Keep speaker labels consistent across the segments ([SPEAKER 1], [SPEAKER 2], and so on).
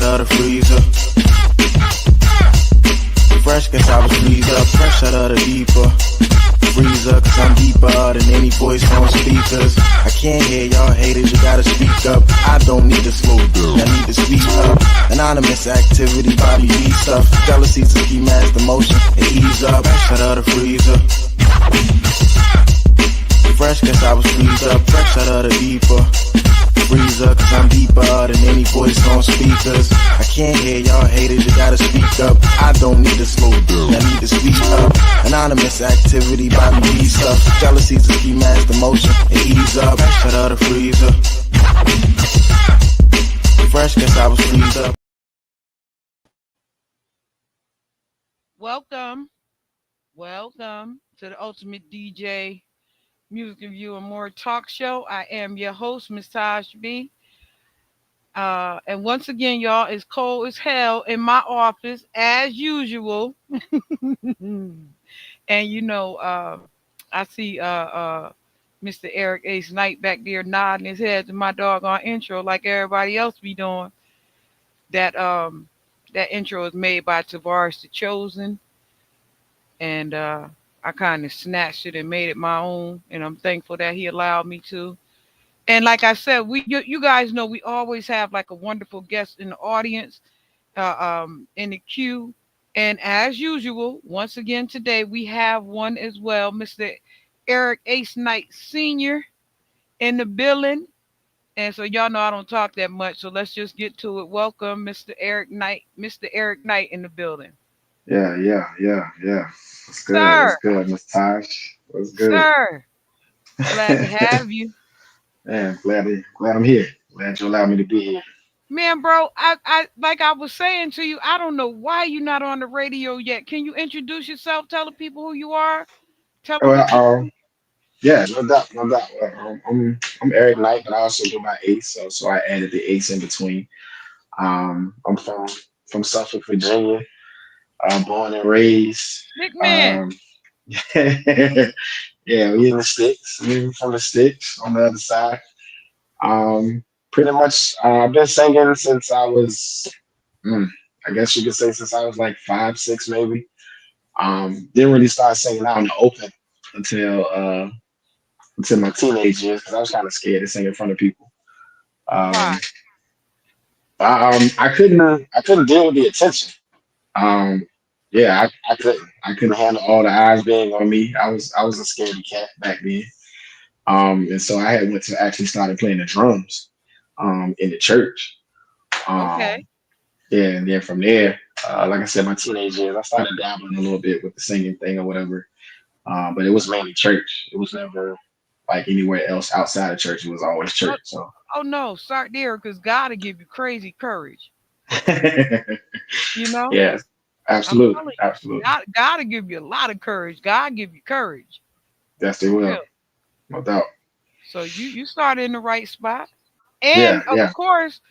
[SPEAKER 1] out of the freezer. Fresh, cause I was freezed up. Fresh out of the deeper freezer, cause I'm deeper than any voice on speakers. I can't hear y'all haters, you gotta speak up. I don't need to slow down, I need to speak up. Anonymous activity, body beat stuff. Jealousy's a key mask emotion, and ease up. Fresh out of the freezer. Fresh, cause I was freezed up. Fresh out of the deeper freezer, cause I'm deeper than any voice on speakers. I can't hear y'all haters, you gotta speak up. I don't need to slow down, I need to speak up. Anonymous activity, body beat stuff. Jealousy's a key mask emotion, and ease up. Fresh out of the freezer. Fresh, cause I was freezed up.
[SPEAKER 2] Welcome to the Ultimate DJ Music Review and More Talk Show. I am your host, Miss Taj B. And once again, y'all, it's cold as hell in my office as usual. And I see Mr. Eric Ace Knight back there nodding his head to my doggone intro like everybody else be doing. That intro is made by Tavares the Chosen. And I kind of snatched it and made it my own, and I'm thankful that he allowed me to. And like I said, you guys know we always have like a wonderful guest in the audience, in the queue. And as usual, once again today we have one as well, Mr. Eric Ace Knight Sr. in the building. And so y'all know I don't talk that much, so let's just get to it. Welcome, Mr. Eric Knight in the building.
[SPEAKER 3] Yeah. What's good?
[SPEAKER 2] Sir,
[SPEAKER 3] What's good, Miss Tosh? What's good?
[SPEAKER 2] sir, glad to have you.
[SPEAKER 3] Man, glad I'm here. Glad you allowed me to be here.
[SPEAKER 2] Man, bro, I like I was saying to you, I don't know why you're not on the radio yet. Can you introduce yourself? Tell the people who you are. Tell them
[SPEAKER 3] Well,
[SPEAKER 2] what you do.
[SPEAKER 3] yeah, no doubt, no doubt. I'm Eric Knight, but I also go by Ace, so I added the Ace in between. I'm from Suffolk, Virginia. Born and raised.
[SPEAKER 2] Big man.
[SPEAKER 3] Um, yeah, we in the sticks. We from the sticks on the other side. Pretty much, I've been singing since I was, mm, I guess you could say since I was like 5, 6 maybe. Didn't really start singing out in the open until until my teenage years because I was kind of scared to sing in front of people.
[SPEAKER 2] Why?
[SPEAKER 3] Um, I couldn't deal with the attention. Um, yeah, I couldn't handle all the eyes being on me. I was a scaredy cat back then. And so I had went to actually started playing the drums in the church.
[SPEAKER 2] Okay.
[SPEAKER 3] Um, yeah, and then from there, like I said, my teenage years, I started dabbling a little bit with the singing thing or whatever. But it was mainly church. It was never like anywhere else outside of church. It was always
[SPEAKER 2] Oh,
[SPEAKER 3] church. So
[SPEAKER 2] oh no, start there because God will give you crazy courage. You know?
[SPEAKER 3] yeah,
[SPEAKER 2] I'm
[SPEAKER 3] absolutely,
[SPEAKER 2] telling you,
[SPEAKER 3] absolutely.
[SPEAKER 2] God will give you a lot of courage. God give you courage.
[SPEAKER 3] Yes, they
[SPEAKER 2] For
[SPEAKER 3] will,
[SPEAKER 2] real.
[SPEAKER 3] no doubt.
[SPEAKER 2] So you started in the right spot.
[SPEAKER 3] Yeah,
[SPEAKER 2] And of
[SPEAKER 3] yeah.
[SPEAKER 2] course,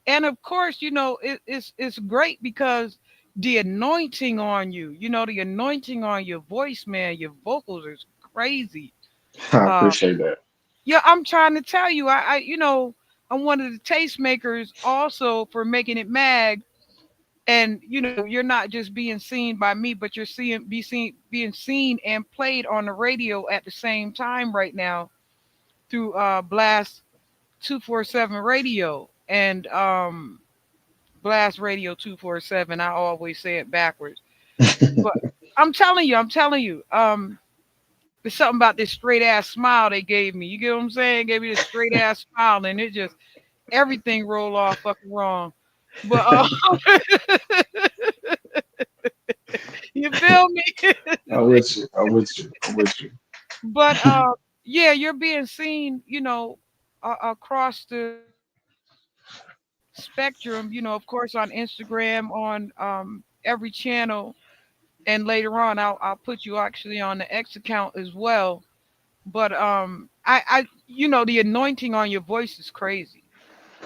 [SPEAKER 2] it's great because the anointing on you, the anointing on your voice, man, your vocals is crazy.
[SPEAKER 3] I
[SPEAKER 2] Uh,
[SPEAKER 3] appreciate that.
[SPEAKER 2] yeah, I'm trying to tell you, I'm one of the tastemakers also for making it mag. And you're not just being seen by me, but you're being seen and played on the radio at the same time right now through Blast 247 Radio and Blast Radio 247. I always say it backwards. But I'm telling you, there's something about this straight ass smile they gave me. You get what I'm saying? Gave me this straight ass smile, and it just everything rolled off fucking wrong. But you feel me?
[SPEAKER 3] I'm with you. I'm with you. I'm with you.
[SPEAKER 2] But yeah, you're being seen, across the spectrum. Of course, on Instagram, on every channel, and later on, I'll put you actually on the X account as well. But the anointing on your voice is crazy.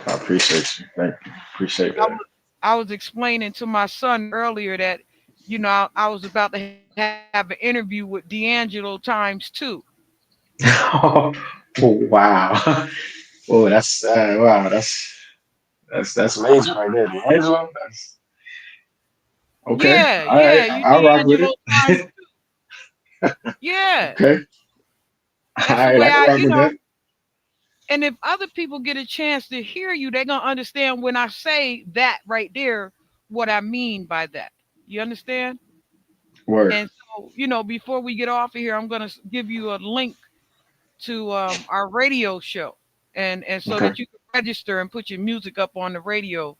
[SPEAKER 3] I appreciate you. Thank you. Appreciate
[SPEAKER 2] I
[SPEAKER 3] that.
[SPEAKER 2] was I was explaining to my son earlier that I was about to have an interview with D'Angelo times two.
[SPEAKER 3] Oh, wow. Oh, that's wow. That's amazing right there. D'Angelo. That's okay.
[SPEAKER 2] Yeah,
[SPEAKER 3] All right.
[SPEAKER 2] yeah, you
[SPEAKER 3] I'll rock with
[SPEAKER 2] D'Angelo time.
[SPEAKER 3] it.
[SPEAKER 2] Yeah,
[SPEAKER 3] Okay. All
[SPEAKER 2] that's the
[SPEAKER 3] right.
[SPEAKER 2] way
[SPEAKER 3] I can
[SPEAKER 2] I,
[SPEAKER 3] rock with that.
[SPEAKER 2] and if other people get a chance to hear you, they're gonna understand when I say that right there, what I mean by that. You understand?
[SPEAKER 3] Word.
[SPEAKER 2] And so, before we get off of here, I'm gonna give you a link to our radio show, and so
[SPEAKER 3] Okay.
[SPEAKER 2] that you can register and put your music up on the radio,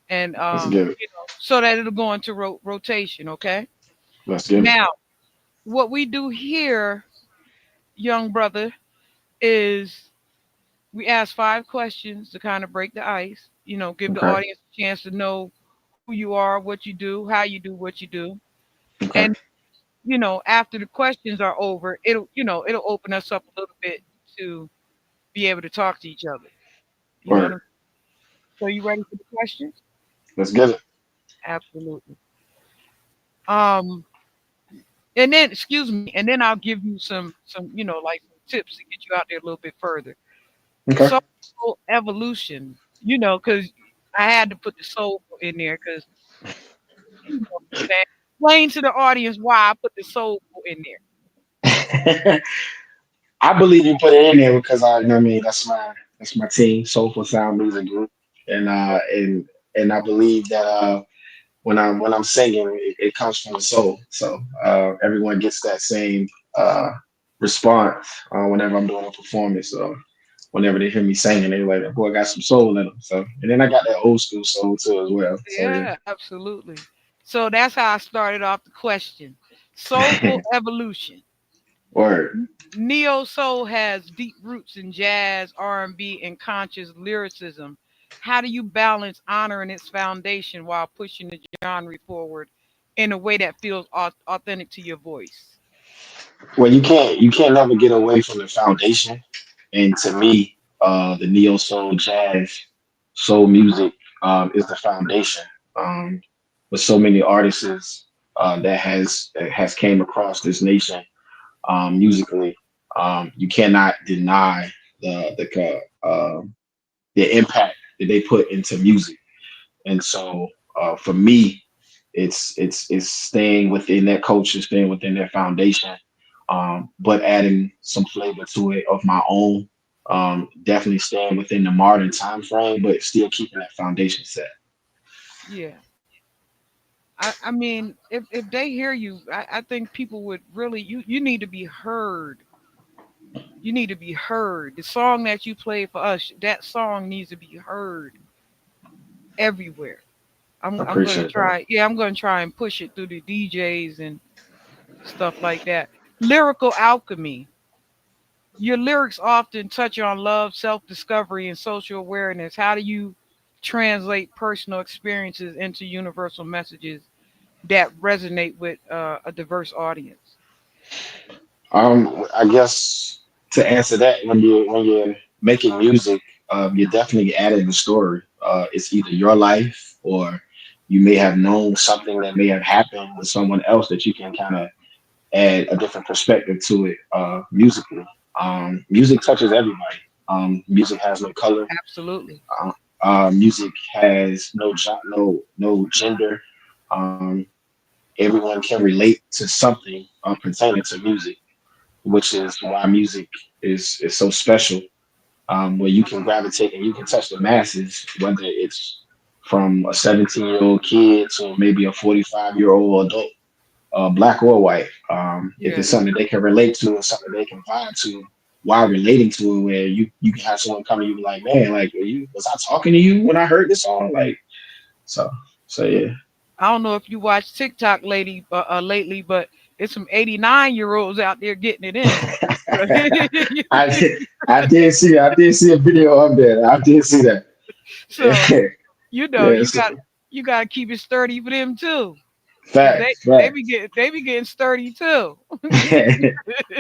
[SPEAKER 2] and
[SPEAKER 3] Let's get it.
[SPEAKER 2] so that it'll go into rotation. Okay.
[SPEAKER 3] Let's get it.
[SPEAKER 2] Now, what we do here, young brother, is we ask 5 questions to kind of break the ice. Give the
[SPEAKER 3] Okay.
[SPEAKER 2] audience a chance to know who you are, what you do, how you do what you do,
[SPEAKER 3] Okay.
[SPEAKER 2] and after the questions are over, it'll open us up a little bit to be able to talk to each other. You know what
[SPEAKER 3] Word.
[SPEAKER 2] I'm So you ready for the questions?
[SPEAKER 3] Let's get it.
[SPEAKER 2] Absolutely. Um and then excuse me, and then I'll give you some, like some tips to get you out there a little bit further.
[SPEAKER 3] Okay.
[SPEAKER 2] Soul evolution, because I had to put the soul in there because you know what I'm saying. Explain to the audience why I put the soul in there.
[SPEAKER 3] I believe you put it in there because I, you know what I mean, that's my team, Soulful Sound Music Group, and I believe that when I'm singing, it comes from the soul. So everyone gets that same uh, response whenever I'm doing a performance. So whenever they hear me singing, they're like, "Boy, I got some soul in them." So and then I got that old school soul too as well. So
[SPEAKER 2] Yeah, absolutely. So that's how I started off the question.
[SPEAKER 3] yeah,
[SPEAKER 2] Soulful evolution.
[SPEAKER 3] word.
[SPEAKER 2] Neo soul has deep roots in jazz, R&B, and conscious lyricism. How do you balance honoring its foundation while pushing the genre forward in a way that feels authentic to your voice?
[SPEAKER 3] Well, you can't never get away from the foundation. And to me, the neo soul, jazz, soul music is the foundation. With so many artists that has came across this nation musically, you cannot deny the impact that they put into music. And so, for me, it's staying within that culture, staying within that foundation, but adding some flavor to it of my own. Definitely staying within the modern time frame, but still keeping that foundation set.
[SPEAKER 2] Yeah. I mean, if they hear you, I think people would really, you need to be heard. You need to be heard. The song that you played for us, that song needs to be heard everywhere.
[SPEAKER 3] I
[SPEAKER 2] I'm gonna
[SPEAKER 3] appreciate that.
[SPEAKER 2] try. Yeah, I'm gonna try and push it through the DJs and stuff like that. Lyrical alchemy. Your lyrics often touch on love, self-discovery, and social awareness. How do you translate personal experiences into universal messages that resonate with a diverse audience?
[SPEAKER 3] I guess to answer that, when you're making music, you're definitely adding a story. It's either your life or you may have known something that may have happened with someone else that you can kind of add a different perspective to it musically. Music touches everybody. Music has no color.
[SPEAKER 2] Absolutely.
[SPEAKER 3] Music has no gender. Um, Everyone can relate to something pertaining to music, which is why music is so special. Where you can gravitate and you can touch the masses, whether it's from a 17-year-old kid to maybe a 45-year-old adult, black or white. If
[SPEAKER 2] Yeah.
[SPEAKER 3] it's something that they can relate to or something they can vibe to while relating to it, where you can have someone come to you and be like, man, like, was I talking to you when I heard this song? Like, so, so yeah.
[SPEAKER 2] I don't know if you watch TikTok lately, but it's some 89-year-olds out there getting it in.
[SPEAKER 3] I did, I did see a video of that. I did see that.
[SPEAKER 2] So
[SPEAKER 3] Yeah,
[SPEAKER 2] you
[SPEAKER 3] so
[SPEAKER 2] got to keep it sturdy for them too, because
[SPEAKER 3] facts, facts.
[SPEAKER 2] they be getting sturdy too.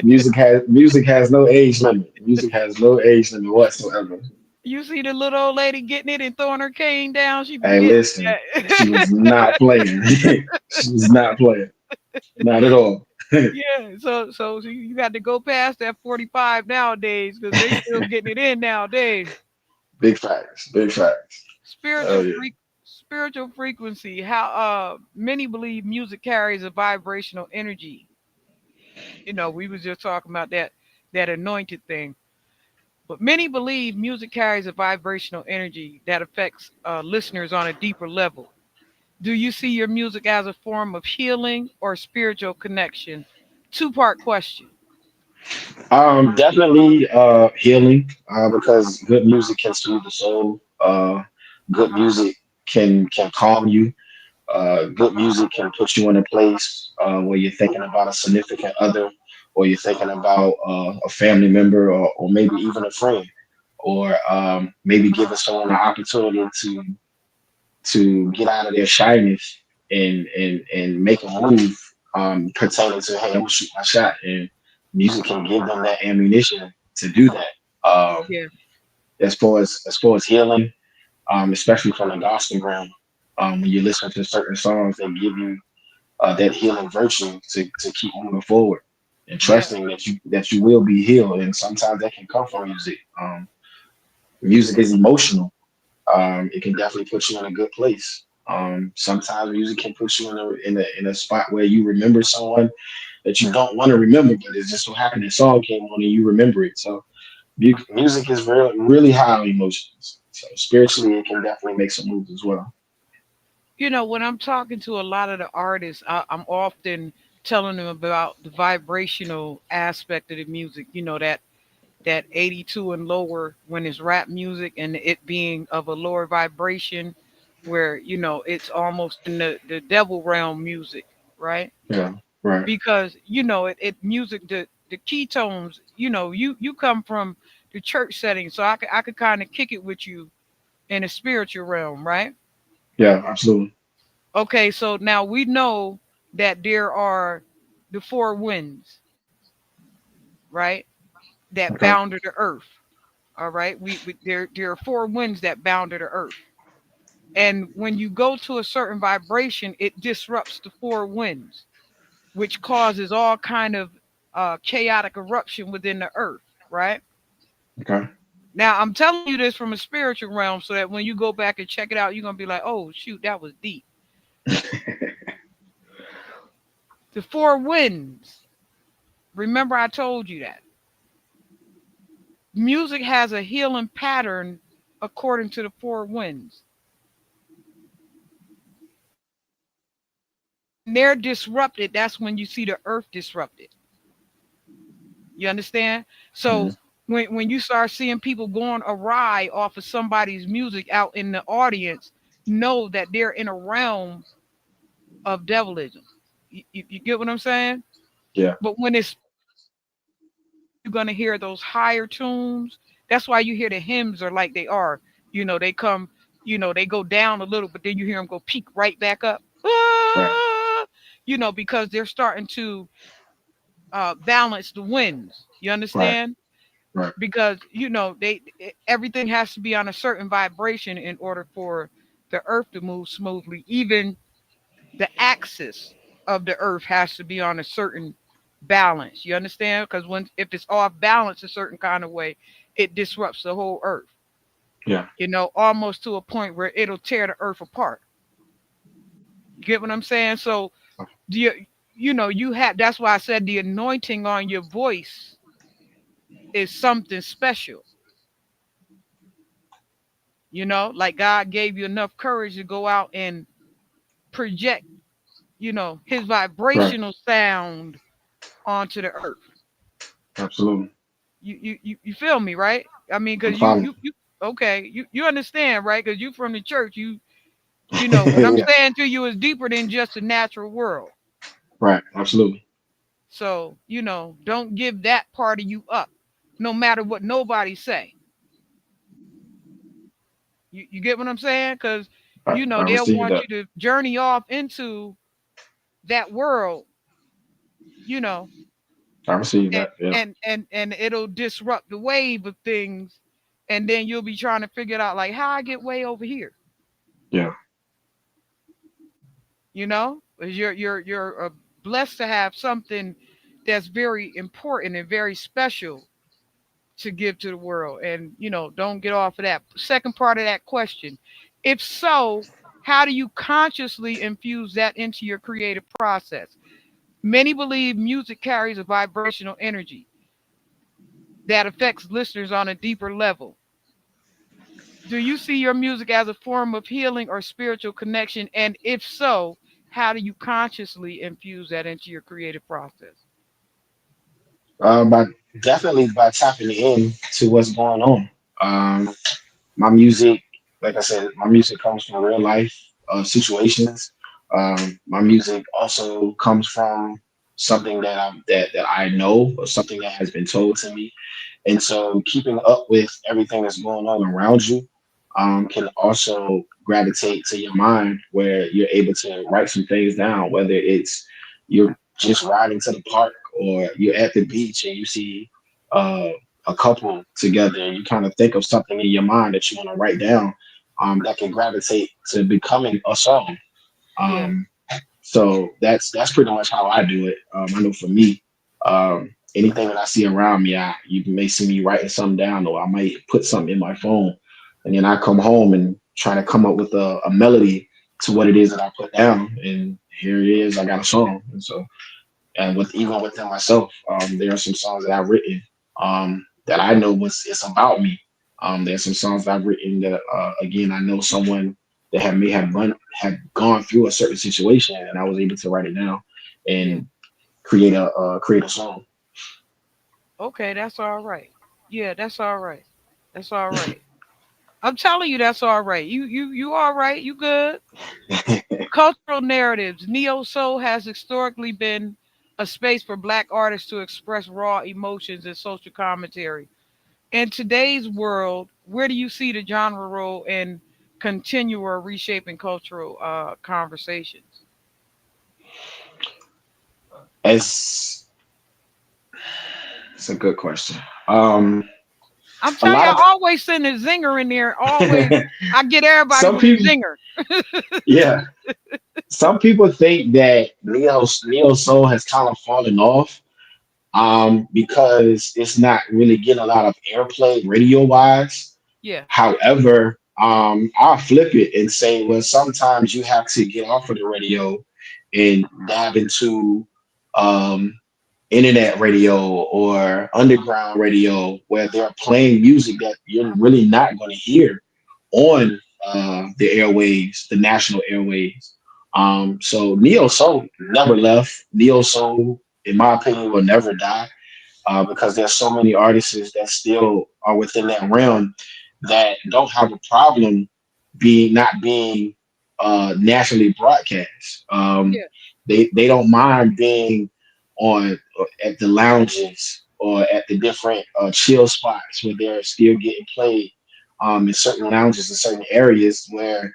[SPEAKER 3] Music has no age limit. Music has no age limit whatsoever.
[SPEAKER 2] You see the little old lady getting it and throwing her cane down. She be
[SPEAKER 3] Hey,
[SPEAKER 2] getting
[SPEAKER 3] listen, she was
[SPEAKER 2] that.
[SPEAKER 3] not playing. She was not playing, not at all.
[SPEAKER 2] Yeah. So you got to go past that 45 nowadays because they still getting it in nowadays.
[SPEAKER 3] Big facts. Big facts. Oh
[SPEAKER 2] Spiritual
[SPEAKER 3] yeah.
[SPEAKER 2] spiritual frequency. How many believe music carries a vibrational energy. We was just talking about that anointed thing. But many believe music carries a vibrational energy that affects listeners on a deeper level. Do you see your music as a form of healing or spiritual connection? Two-part question.
[SPEAKER 3] Definitely healing because good music can soothe the soul. Good music can calm you. Good music can put you in a place where you're thinking about a significant other, or you're thinking about a family member, or maybe even a friend, or maybe giving someone an opportunity to get out of their shyness and make a move pertaining to, hey, I'm gonna shoot my shot, and music can give them that ammunition to do that.
[SPEAKER 2] Yeah,
[SPEAKER 3] As far as healing, especially from the gospel realm, when you listen to certain songs, they give you that healing virtue to keep moving forward and
[SPEAKER 2] yeah,
[SPEAKER 3] trusting that you will be healed. And sometimes that can come from music. Music is emotional. It can definitely put you in a good place. Sometimes music can put you in a spot where you remember someone that you don't want to remember, but it just so happened the song came on and you remember it. So music is really high on emotions. So spiritually, it can definitely make some moves as well.
[SPEAKER 2] when I'm talking to a lot of the artists, I'm often telling them about the vibrational aspect of the music. That 82 and lower when it's rap music, and it being of a lower vibration, where it's almost in the devil realm music, right?
[SPEAKER 3] Yeah, right,
[SPEAKER 2] Because it music, the ketones, you come from the church setting, so I could kind of kick it with you in a spiritual realm, right?
[SPEAKER 3] yeah, absolutely,
[SPEAKER 2] Okay, so now we know that there are the four winds, right, that
[SPEAKER 3] okay,
[SPEAKER 2] bounded the earth. All right, there are four winds that bounded the earth, and when you go to a certain vibration, it disrupts the four winds, which causes all kind of chaotic eruption within the earth, right?
[SPEAKER 3] okay,
[SPEAKER 2] Now I'm telling you this from a spiritual realm, so that when you go back and check it out, you're gonna be like, oh shoot, that was deep. The four winds. Remember, I told you that music has a healing pattern according to the four winds. When they're disrupted, that's when you see the earth disrupted. You understand?
[SPEAKER 3] Mhm.
[SPEAKER 2] So when you start seeing people going awry off of somebody's music out in the audience, know that they're in a realm of devilism. You get what I'm saying?
[SPEAKER 3] Yeah,
[SPEAKER 2] But when it's you're gonna hear those higher tunes. That's why you hear the hymns are like they are. They come, they go down a little, but then you hear them go peak right back up.
[SPEAKER 3] right,
[SPEAKER 2] Ah! Because they're starting to balance the winds. You
[SPEAKER 3] right,
[SPEAKER 2] understand?
[SPEAKER 3] right,
[SPEAKER 2] Because everything has to be on a certain vibration in order for the earth to move smoothly. Even the axis of the earth has to be on a certain balance. You understand? Because when if it's off balance a certain kind of way, it disrupts the whole earth.
[SPEAKER 3] yeah,
[SPEAKER 2] Almost to a point where it'll tear the earth apart. You get what I'm saying? So do you have that's why I said the anointing on your voice is something special. Like God gave you enough courage to go out and project, his
[SPEAKER 3] right,
[SPEAKER 2] vibrational sound onto the earth.
[SPEAKER 3] absolutely.
[SPEAKER 2] You feel me, right? I mean,
[SPEAKER 3] I'm
[SPEAKER 2] because
[SPEAKER 3] following.
[SPEAKER 2] you okay, you understand, right? Because you from the church, what I'm
[SPEAKER 3] Yeah,
[SPEAKER 2] saying to you is deeper than just the natural world.
[SPEAKER 3] right, absolutely.
[SPEAKER 2] So don't give that part of you up, no matter what nobody say. You get what I'm saying? Because
[SPEAKER 3] I
[SPEAKER 2] they'll
[SPEAKER 3] received
[SPEAKER 2] want
[SPEAKER 3] that.
[SPEAKER 2] you to journey off into that world, you know,
[SPEAKER 3] I received
[SPEAKER 2] and
[SPEAKER 3] that. Yeah,
[SPEAKER 2] and it'll disrupt the wave of things, and then you'll be trying to figure it out like how I get way over here.
[SPEAKER 3] yeah,
[SPEAKER 2] 'Cause you're blessed to have something that's very important and very special to give to the world? And don't get off of that second part of that question. If so, how do you consciously infuse that into your creative process? Many believe music carries a vibrational energy that affects listeners on a deeper level. Do you see your music as a form of healing or spiritual connection? And if so, how do you consciously infuse that into your creative process?
[SPEAKER 3] By definitely by tapping in to what's going on. My music, like I said, my music comes from real life situations. My music also comes from something that I know or something that has been told to me. And so keeping up with everything that's going on around you can also gravitate to your mind where you're able to write some things down, whether it's you're just riding to the park or you're at the beach and you see uh, a couple together and you kind of think of something in your mind that you want to write down that can gravitate to becoming a song.
[SPEAKER 2] Yeah,
[SPEAKER 3] Um, so that's pretty much how I do it. I know for me, anything that I see around me, you may see me writing something down, or I might put something in my phone, and then I come home and try to come up with a melody to what it is that I put down, and here it is. I got a song, and so and with even within myself, there are some songs that I've written that I know was it's about me. There's some songs that I've written that again I know someone that have gone through a certain situation, and I was able to write it down
[SPEAKER 2] yeah.
[SPEAKER 3] and create a song.
[SPEAKER 2] Okay, that's all right. Yeah, that's all right. That's all right. I'm telling you, that's all right. You all right. You good. Cultural narratives. Neo soul has historically been a space for black artists to express raw emotions and social commentary. In today's world, where do you see the genre role in continual reshaping cultural conversations?
[SPEAKER 3] It's it's a good question.
[SPEAKER 2] I'm
[SPEAKER 3] A
[SPEAKER 2] telling you,
[SPEAKER 3] lot
[SPEAKER 2] I always send a zinger in there. Always,
[SPEAKER 3] of
[SPEAKER 2] I get everybody
[SPEAKER 3] some
[SPEAKER 2] with a
[SPEAKER 3] people,
[SPEAKER 2] zinger.
[SPEAKER 3] yeah, some people think that neo soul has kind of fallen off because it's not really getting a lot of airplay radio wise.
[SPEAKER 2] Yeah,
[SPEAKER 3] However, I'll flip it and say, well, sometimes you have to get off of the radio and dive into um, internet radio or underground radio where they're playing music that you're really not going to hear on the airwaves, the national airwaves. So Neo Soul never left. Neo Soul, in my opinion, will never die because there's so many artists that still are within that realm that don't have a problem not being nationally broadcast.
[SPEAKER 2] yeah,
[SPEAKER 3] They don't mind being on at the lounges or at the different chill spots where they're still getting played in certain lounges in certain areas where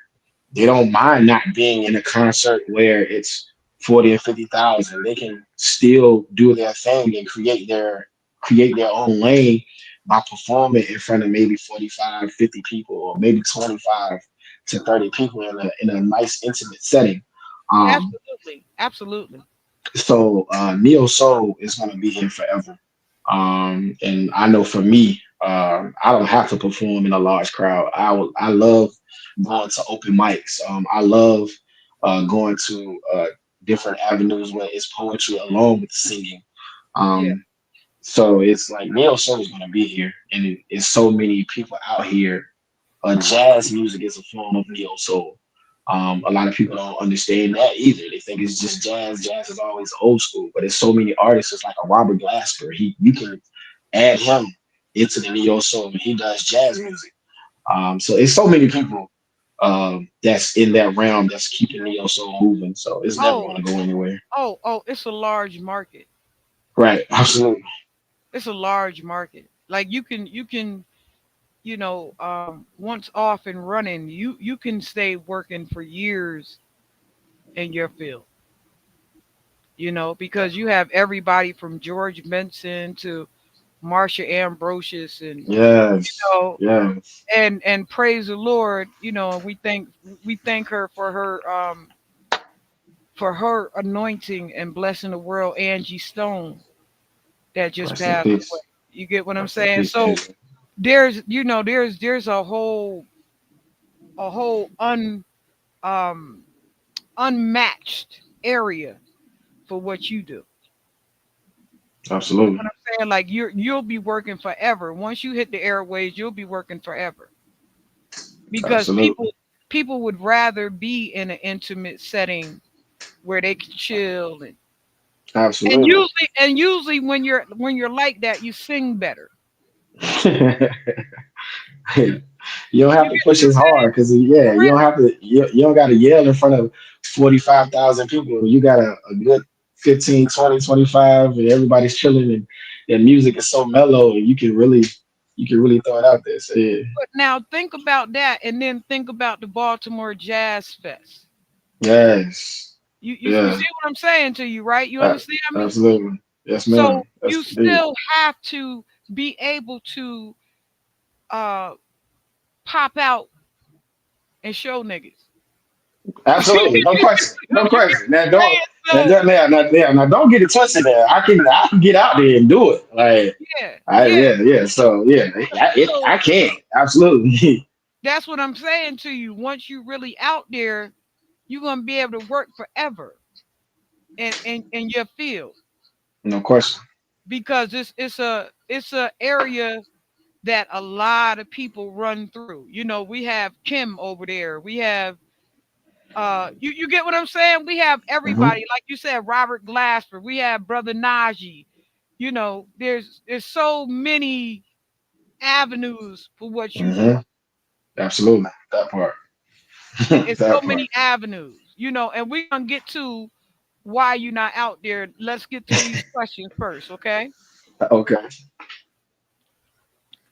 [SPEAKER 3] they don't mind not being in a concert where it's 40 and 50,000. They can still do their thing and create their own lane by performing in front of maybe 45, 50 people, or maybe 25 to 30 people in a nice intimate setting. Um,
[SPEAKER 2] absolutely, absolutely.
[SPEAKER 3] Neo Soul is going to be here forever. And I know for me, I don't have to perform in a large crowd. I love going to open mics. I love going to different avenues where it's poetry along with singing.
[SPEAKER 2] Yeah,
[SPEAKER 3] Um, so it's like Neo Soul is going to be here, and it's so many people out here. Jazz music is a form of neo soul. A lot of people don't understand that either. They think it's just jazz. Jazz is always old school, but there's so many artists. It's like a Robert Glasper. You can add him into the neo soul, and he does jazz music. So it's so many people that's in that realm that's keeping neo soul moving. So it's never
[SPEAKER 2] oh,
[SPEAKER 3] going to go anywhere.
[SPEAKER 2] it's a large market.
[SPEAKER 3] Right? Absolutely.
[SPEAKER 2] It's a large market. Like you can once off and running, you can stay working for years in your field. Because you have everybody from George Benson to Marsha Ambrosius, and
[SPEAKER 3] Yes.
[SPEAKER 2] know
[SPEAKER 3] Yes.
[SPEAKER 2] and praise the Lord. And we thank her for her anointing and blessing the world, Angie Stone, that just
[SPEAKER 3] Rest in
[SPEAKER 2] passed away.
[SPEAKER 3] peace.
[SPEAKER 2] You get what I'm
[SPEAKER 3] I
[SPEAKER 2] saying? So
[SPEAKER 3] appreciate it.
[SPEAKER 2] there's a whole um unmatched area for what you do. You get what
[SPEAKER 3] Absolutely.
[SPEAKER 2] I'm saying? Like you'll be working forever. Once you hit the airways, you'll be working forever because
[SPEAKER 3] Absolutely.
[SPEAKER 2] people would rather be in an intimate setting where they can chill and
[SPEAKER 3] Absolutely.
[SPEAKER 2] usually when you're like that, you sing better.
[SPEAKER 3] You don't
[SPEAKER 2] You
[SPEAKER 3] have to
[SPEAKER 2] get
[SPEAKER 3] push as hard because yeah,
[SPEAKER 2] for
[SPEAKER 3] you don't
[SPEAKER 2] real.
[SPEAKER 3] have to. You don't got to yell in front of 45,000 people. You got a good 15, 20, 25, and everybody's chilling, and music is so mellow, and you can really throw it out there. So yeah,
[SPEAKER 2] But now think about that, and then think about the Baltimore Jazz Fest.
[SPEAKER 3] yes,
[SPEAKER 2] You
[SPEAKER 3] yeah,
[SPEAKER 2] see what I'm saying to you, right? You
[SPEAKER 3] uh,
[SPEAKER 2] understand me?
[SPEAKER 3] absolutely, yes, ma'am.
[SPEAKER 2] So
[SPEAKER 3] That's
[SPEAKER 2] you
[SPEAKER 3] indeed.
[SPEAKER 2] still have to be able to uh pop out and show niggas.
[SPEAKER 3] Absolutely, no question, no
[SPEAKER 2] You get
[SPEAKER 3] question. Now
[SPEAKER 2] what
[SPEAKER 3] don't,
[SPEAKER 2] I'm saying? So
[SPEAKER 3] now don't get it twisted. There, I can get out there and do it. Like,
[SPEAKER 2] yeah, yeah.
[SPEAKER 3] yeah, yeah. So yeah,
[SPEAKER 2] So
[SPEAKER 3] I can absolutely.
[SPEAKER 2] that's what I'm saying to you. Once you really out there, you're gonna be able to work forever in your field
[SPEAKER 3] No question.
[SPEAKER 2] because it's a area that a lot of people run through. We have Kim over there. We have you get what I'm saying? We have
[SPEAKER 3] Hmm.
[SPEAKER 2] everybody, like you said, Robert Glasper. We have Brother Najee. There's so many avenues for what you do.
[SPEAKER 3] Hmm. Absolutely, that part.
[SPEAKER 2] It's so
[SPEAKER 3] That part.
[SPEAKER 2] many avenues, and we're gonna get to why you're not out there. Let's get through these questions first, okay?
[SPEAKER 3] Okay.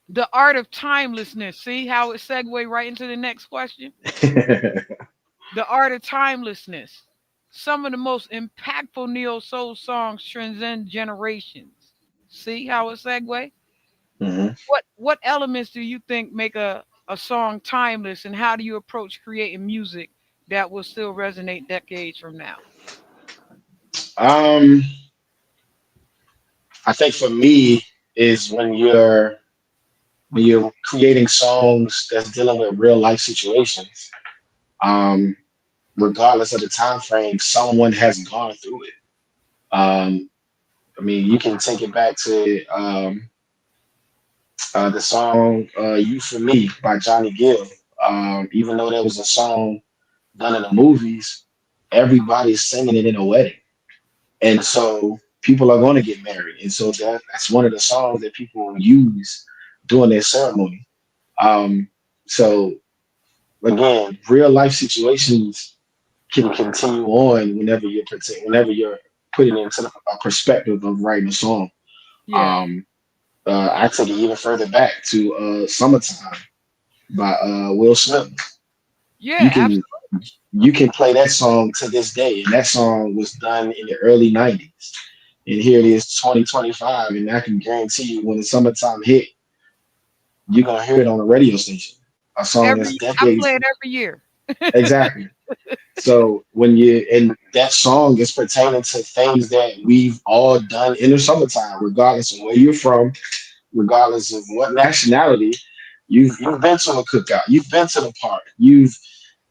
[SPEAKER 2] The art of timelessness. See how it segue right into the next question? The art of timelessness. Some of the most impactful neo soul songs transcend generations. See how it segue?
[SPEAKER 3] Hmm.
[SPEAKER 2] What elements do you think make a song timeless, and how do you approach creating music that will still resonate decades from now?
[SPEAKER 3] Um, I think for me is when you're creating songs that's dealing with real life situations. Um, Regardless of the time frame, someone has gone through it. Um, I mean, you can take it back to the song "You for Me" by Johnny Gill. Even though that was a song done in the movies, everybody's singing it in a wedding, and so people are going to get married, and so that's one of the songs that people use during their ceremony. Um, so again, real life situations can continue on whenever you're putting it into a perspective of writing a song.
[SPEAKER 2] Yeah.
[SPEAKER 3] Um, I take it even further back to "Summertime" by Will Smith. You
[SPEAKER 2] Yeah,
[SPEAKER 3] can you can play that song to this day, and that song was done in the early '90s. And here it is, 2025, and I can guarantee you, when the summertime hit, you're gonna hear it on the radio station. A song that's
[SPEAKER 2] I
[SPEAKER 3] decades
[SPEAKER 2] play it every year.
[SPEAKER 3] exactly. So when you and that song is pertaining to things that we've all done in the summertime, regardless of where you're from, regardless of what nationality, you've been to a cookout, you've been to the park,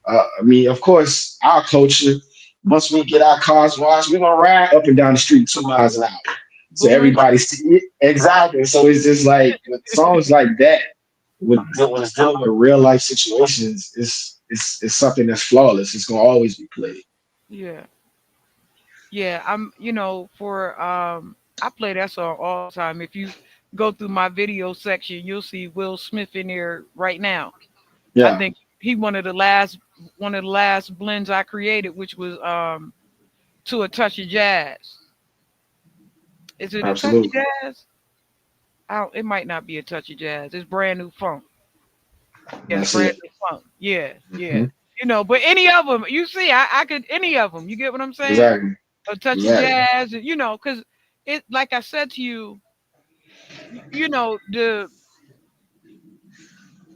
[SPEAKER 3] I mean, of course, our culture. Once we get our cars washed, we're gonna ride up and down the street 2 miles an hour. So
[SPEAKER 2] Boomerang.
[SPEAKER 3] everybody's exactly. So it's just like with songs like that, when it's dealing with real life situations, it's something that's flawless. It's gonna always be played.
[SPEAKER 2] Yeah. Yeah, for I play that song all the time. If you go through my video section, you'll see Will Smith in there right now. I
[SPEAKER 3] Yeah,
[SPEAKER 2] think he one of the last blends I created, which was to a touch of jazz. Is it a touch of
[SPEAKER 3] absolutely.
[SPEAKER 2] jazz? It might not be a touch of jazz. It's brand new funk. Yeah, it's
[SPEAKER 3] That's
[SPEAKER 2] brand
[SPEAKER 3] it.
[SPEAKER 2] new funk. Yeah, yeah.
[SPEAKER 3] Hmm.
[SPEAKER 2] But any of them, you see, I could any of them. You get what I'm saying?
[SPEAKER 3] Exactly.
[SPEAKER 2] A touch of
[SPEAKER 3] Exactly.
[SPEAKER 2] jazz, because it, like I said to you, the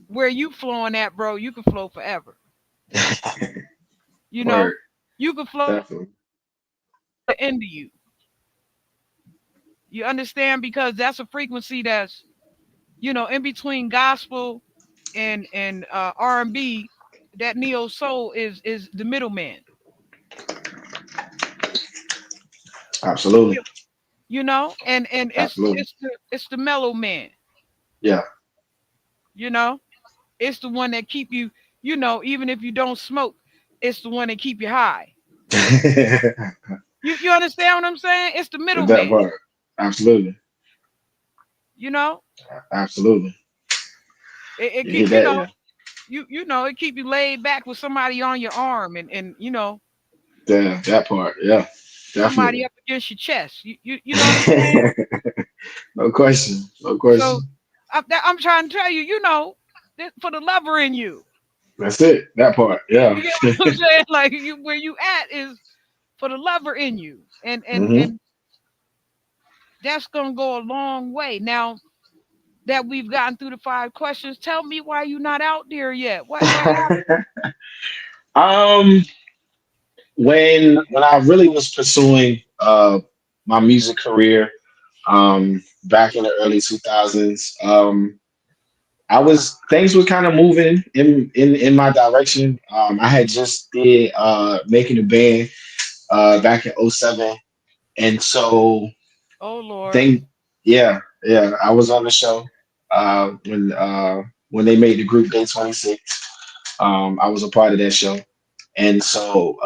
[SPEAKER 2] where you flowing at, bro, you can flow forever. You know,
[SPEAKER 3] Word.
[SPEAKER 2] you can flow
[SPEAKER 3] Definitely.
[SPEAKER 2] the end of you. You understand? Because that's a frequency that's, in between gospel and R&B. That neo soul is the middleman.
[SPEAKER 3] Absolutely.
[SPEAKER 2] You, and
[SPEAKER 3] Absolutely.
[SPEAKER 2] it's the mellow man.
[SPEAKER 3] Yeah.
[SPEAKER 2] You know, it's the one that keep you. Even if you don't smoke, it's the one that keep you high. You understand what I'm saying? It's the
[SPEAKER 3] That
[SPEAKER 2] middleman.
[SPEAKER 3] part. Absolutely.
[SPEAKER 2] You know,
[SPEAKER 3] Absolutely.
[SPEAKER 2] it
[SPEAKER 3] You hit
[SPEAKER 2] keep
[SPEAKER 3] that. Yeah.
[SPEAKER 2] it keep you laid back with somebody on your arm and
[SPEAKER 3] That part. Yeah.
[SPEAKER 2] somebody
[SPEAKER 3] Definitely.
[SPEAKER 2] up against your chest. You know what I'm saying?
[SPEAKER 3] No question. No
[SPEAKER 2] So
[SPEAKER 3] question.
[SPEAKER 2] I'm trying to tell you, for the lover in you.
[SPEAKER 3] That's it. That part. Yeah.
[SPEAKER 2] You get what I'm saying? Like where you at is for the lover in you, and and
[SPEAKER 3] hmm
[SPEAKER 2] and that's gonna go a long way. Now that we've gotten through the 5 questions, tell me why you not out there yet. What happened?
[SPEAKER 3] um, when I really was pursuing my music career, back in the early 2000s, I was things were kind of moving in my direction. I had just did making a band back in '07, and so
[SPEAKER 2] Oh Lord.
[SPEAKER 3] thing yeah, I was on the show when they made the group Day 26. I was a part of that show, and so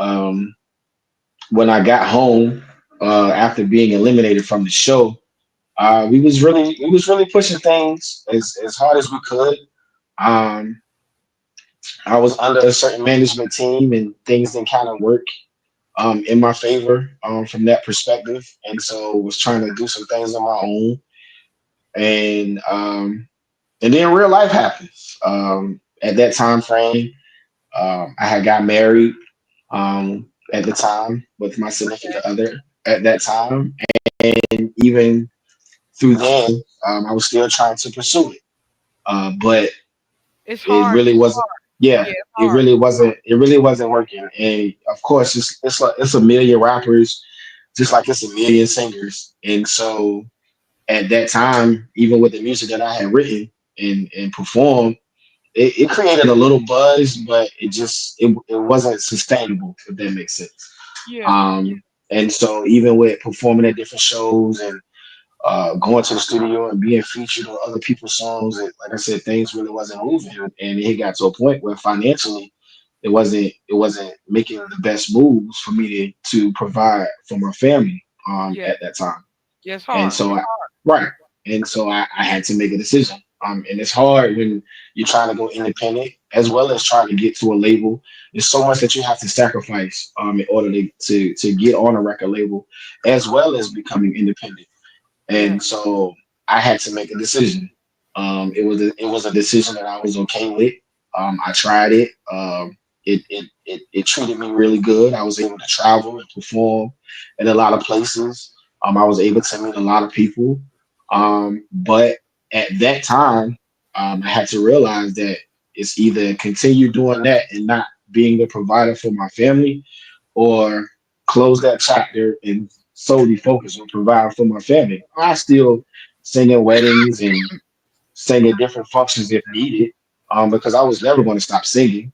[SPEAKER 3] when I got home after being eliminated from the show, we was really pushing things as hard as we could. Um, I was under a certain management team, and things didn't kind of work in my favor from that perspective, and so was trying to do some things on my own, and then real life happens. At that time frame, I had got married at the time with my significant other at that time, and even through then, I was still trying to pursue it. But
[SPEAKER 2] It's
[SPEAKER 3] it
[SPEAKER 2] hard.
[SPEAKER 3] really wasn't. Yeah,
[SPEAKER 2] Yeah, it's
[SPEAKER 3] it
[SPEAKER 2] hard.
[SPEAKER 3] really wasn't. It really wasn't working. And of course, it's a million rappers, just like it's a million singers. And so at that time, even with the music that I had written and performed, it created a little buzz, but it wasn't sustainable. If that makes sense.
[SPEAKER 2] Yeah.
[SPEAKER 3] Um, and so even with performing at different shows and going to the studio and being featured on other people's songs. And like I said, things really wasn't moving, and it got to a point where financially, it wasn't making the best moves for me to provide for my family
[SPEAKER 2] Yeah.
[SPEAKER 3] at that time.
[SPEAKER 2] Yeah, it's
[SPEAKER 3] And
[SPEAKER 2] hard.
[SPEAKER 3] so right, and so I had to make a decision. And it's hard when you're trying to go independent as well as trying to get to a label. There's so much that you have to sacrifice in order to get on a record label, as well as becoming independent.
[SPEAKER 2] Yeah.
[SPEAKER 3] And so I had to make a decision. It was a decision that I was okay with. I tried it. It treated me really good. I was able to travel and perform in a lot of places. I was able to meet a lot of people. But at that time, I had to realize that it's either continue doing that and not being the provider for my family, or close that chapter and solely focus on providing for my family. I still sing at weddings and sing at different functions if needed, because I was never going to stop singing.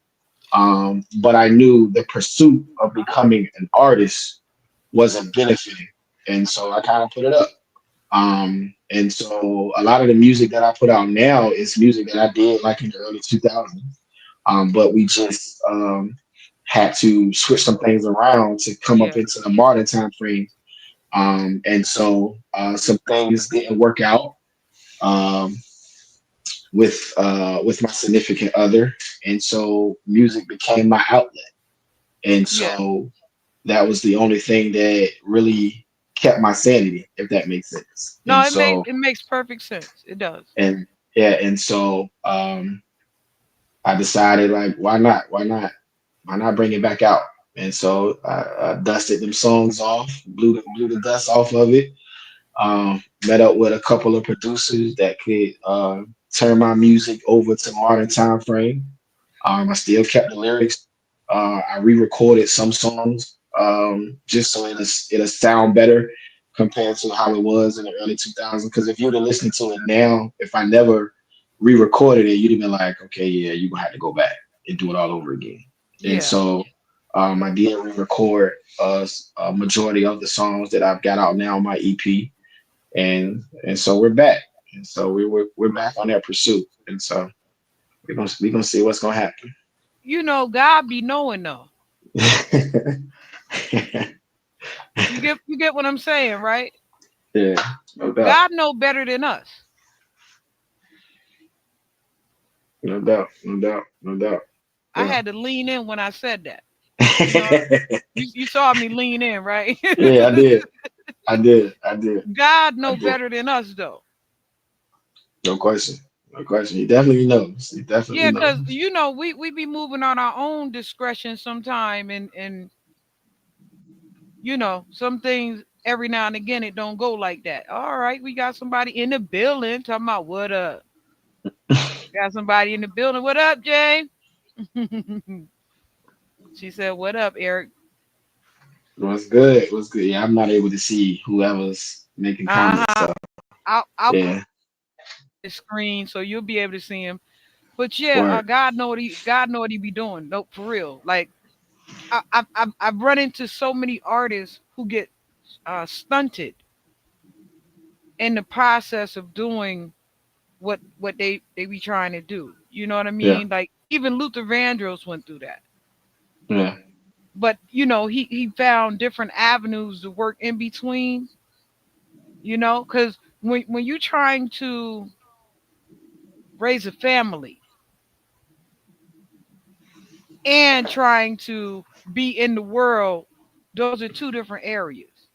[SPEAKER 3] But I knew the pursuit of becoming an artist wasn't benefiting, and so I kind of put it up. And so a lot of the music that I put out now is music that I did like in the early 2000s. But we just had to switch some things around to come up
[SPEAKER 2] Yeah.
[SPEAKER 3] into the modern time frame. And so some things didn't work out um, with my significant other, and so music became my outlet. And
[SPEAKER 2] Yeah.
[SPEAKER 3] so that was the only thing that really kept my sanity, if that makes sense.
[SPEAKER 2] No,
[SPEAKER 3] And
[SPEAKER 2] it makes
[SPEAKER 3] so
[SPEAKER 2] it makes perfect sense. It does.
[SPEAKER 3] and yeah, and so I decided, like, why not? Why not bring it back out? And so I dusted them songs off, blew the dust off of it. Met up with a couple of producers that could turn my music over to modern time frame. I still kept the lyrics. I re-recorded some songs just so it'll sound better compared to how it was in the early 2000s. Because if you'd have listened to it now, if I never re-recorded it, you'd have been like, okay, yeah, you're gonna have to go back and do it all over again. And
[SPEAKER 2] Yeah.
[SPEAKER 3] so I did re-record a majority of the songs that I've got out now on my EP, and so we're back, and so we're back on that pursuit, and so we're gonna see what's gonna happen.
[SPEAKER 2] God be knowing though. You get what I'm saying, right?
[SPEAKER 3] Yeah, no doubt,
[SPEAKER 2] God know better than us.
[SPEAKER 3] no doubt, no doubt, no doubt.
[SPEAKER 2] I
[SPEAKER 3] Yeah.
[SPEAKER 2] had to lean in when I said that. You know, you saw me lean in, right?
[SPEAKER 3] Yeah, I did. I did. I did.
[SPEAKER 2] God
[SPEAKER 3] I
[SPEAKER 2] know
[SPEAKER 3] did.
[SPEAKER 2] better than us though.
[SPEAKER 3] No question. No question. He definitely knows. He definitely
[SPEAKER 2] Yeah, because
[SPEAKER 3] knows.
[SPEAKER 2] we be moving on our own discretion sometime, and some things every now and again it don't go like that. All right, we got somebody in the building talking about what up. Got somebody in the building. What up, Jay? She said, "What up, Eric?"
[SPEAKER 3] What's good? What's good? Yeah, I'm not able to see whoever's making
[SPEAKER 2] Uh
[SPEAKER 3] comments.
[SPEAKER 2] huh.
[SPEAKER 3] So
[SPEAKER 2] I'll put
[SPEAKER 3] yeah,
[SPEAKER 2] the screen so you'll be able to see him. But yeah,
[SPEAKER 3] word.
[SPEAKER 2] God know what he be doing. Nope, for real. Like I've run into so many artists who get stunted in the process of doing what they be trying to do. You know what I
[SPEAKER 3] Yeah,
[SPEAKER 2] mean? Like even Luther Vandross went through that.
[SPEAKER 3] yeah,
[SPEAKER 2] But he found different avenues to work in between. Because when you're trying to raise a family and trying to be in the world, those are two different areas.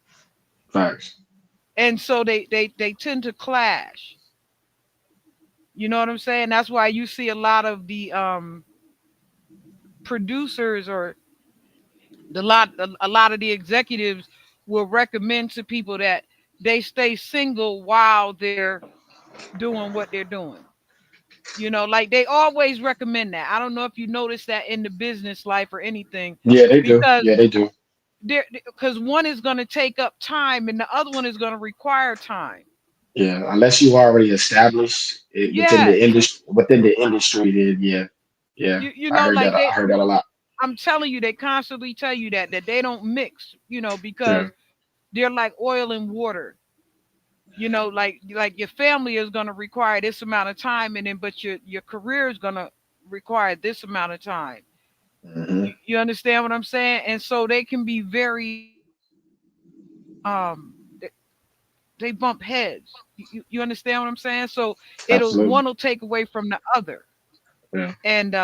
[SPEAKER 3] facts.
[SPEAKER 2] And so they tend to clash. You know what I'm saying? That's why you see a lot of the producers or a lot of the executives will recommend to people that they stay single while they're doing what they're doing. Like they always recommend that. I don't know if you notice that in the business life or anything,
[SPEAKER 3] Yeah, they do.
[SPEAKER 2] because
[SPEAKER 3] Yeah, they do.
[SPEAKER 2] one is going to take up time and the other one is going to require time.
[SPEAKER 3] Yeah, unless you already established it
[SPEAKER 2] Yes,
[SPEAKER 3] within the industry, then yeah, yeah.
[SPEAKER 2] like
[SPEAKER 3] I heard that a lot.
[SPEAKER 2] I'm telling you, they constantly tell you that they don't mix,
[SPEAKER 3] Yeah.
[SPEAKER 2] because they're like oil and water. Like your family is going to require this amount of time, and then but your career is going to require this amount of time.
[SPEAKER 3] Hmm.
[SPEAKER 2] You understand what I'm saying? And so they can be very they, they bump heads. You understand what I'm saying? So it'll
[SPEAKER 3] Absolutely.
[SPEAKER 2] one will take away from the other,
[SPEAKER 3] Yeah.
[SPEAKER 2] and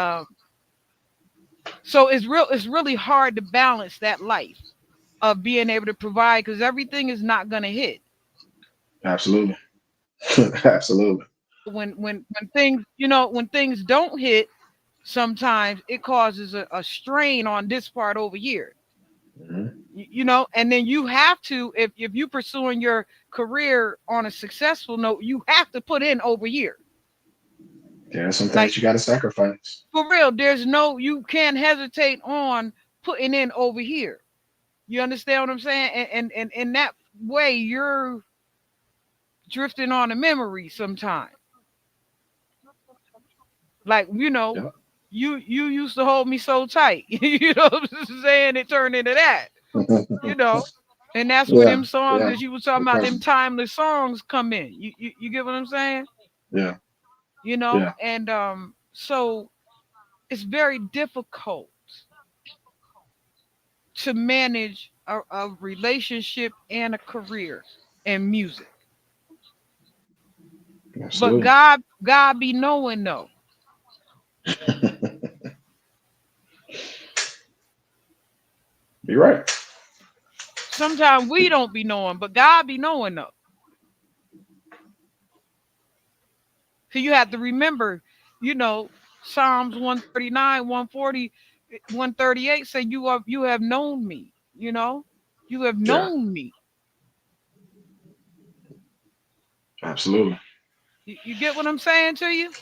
[SPEAKER 2] so it's really hard to balance that life of being able to provide because everything is not going to hit.
[SPEAKER 3] Absolutely. Absolutely.
[SPEAKER 2] When things don't hit, sometimes it causes a strain on this part over here.
[SPEAKER 3] Hmm.
[SPEAKER 2] And then you have to, if you pursuing your career on a successful note, you have to put in over here.
[SPEAKER 3] There are some
[SPEAKER 2] Like
[SPEAKER 3] things you got to sacrifice.
[SPEAKER 2] for real, you can't hesitate on putting in over here. You understand what I'm saying? And in that way, you're drifting on a memory sometime. Like,
[SPEAKER 3] Yeah.
[SPEAKER 2] you used to hold me so tight. You know what I'm saying? It turned into that, you know. And that's where
[SPEAKER 3] Yeah.
[SPEAKER 2] them songs
[SPEAKER 3] Yeah.
[SPEAKER 2] that you were talking
[SPEAKER 3] No
[SPEAKER 2] about, them
[SPEAKER 3] question.
[SPEAKER 2] timeless songs come in. You get what I'm saying?
[SPEAKER 3] Yeah.
[SPEAKER 2] You know,
[SPEAKER 3] Yeah.
[SPEAKER 2] and so it's very difficult to manage a relationship and a career in music. But
[SPEAKER 3] Absolutely.
[SPEAKER 2] God be knowing though.
[SPEAKER 3] You're right.
[SPEAKER 2] Sometimes we don't be knowing, but God be knowing though. So you have to remember, Psalms 139, 140, 138 say you have known me, You have
[SPEAKER 3] Yeah.
[SPEAKER 2] known me.
[SPEAKER 3] Absolutely.
[SPEAKER 2] You get what I'm saying to you?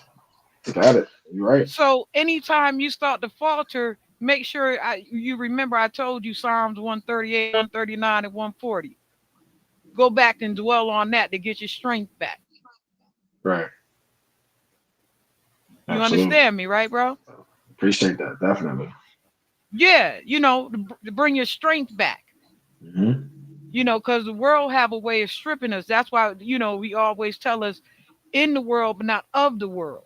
[SPEAKER 3] Got it. You're right.
[SPEAKER 2] So anytime you start to falter, make sure you remember I told you Psalms 138, 139, and 140. go back and dwell on that to get your strength back.
[SPEAKER 3] Right.
[SPEAKER 2] You
[SPEAKER 3] Absolutely.
[SPEAKER 2] understand me, right, bro?
[SPEAKER 3] Appreciate that. Definitely.
[SPEAKER 2] Yeah, to bring your strength back.
[SPEAKER 3] Hmm.
[SPEAKER 2] Because the world have a way of stripping us. That's why, we always tell us in the world, but not of the world.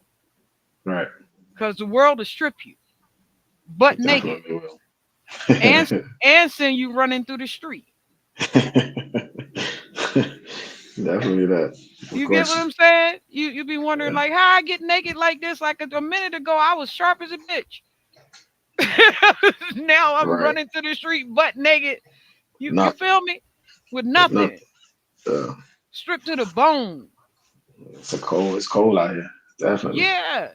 [SPEAKER 3] Right.
[SPEAKER 2] Because the world will strip you, butt
[SPEAKER 3] It
[SPEAKER 2] naked,
[SPEAKER 3] definitely will.
[SPEAKER 2] and and send you running through the street.
[SPEAKER 3] Definitely that. Of
[SPEAKER 2] You get what
[SPEAKER 3] course.
[SPEAKER 2] I'm saying? You be wondering
[SPEAKER 3] Yeah.
[SPEAKER 2] like how I get naked like this. Like a minute ago, I was sharp as a bitch. Now I'm
[SPEAKER 3] Right.
[SPEAKER 2] running through the street butt naked. You
[SPEAKER 3] Not.
[SPEAKER 2] feel me? With
[SPEAKER 3] Not.
[SPEAKER 2] nothing,
[SPEAKER 3] Uh,
[SPEAKER 2] stripped to the bone.
[SPEAKER 3] it's a cold. It's cold out here. Definitely.
[SPEAKER 2] Yeah.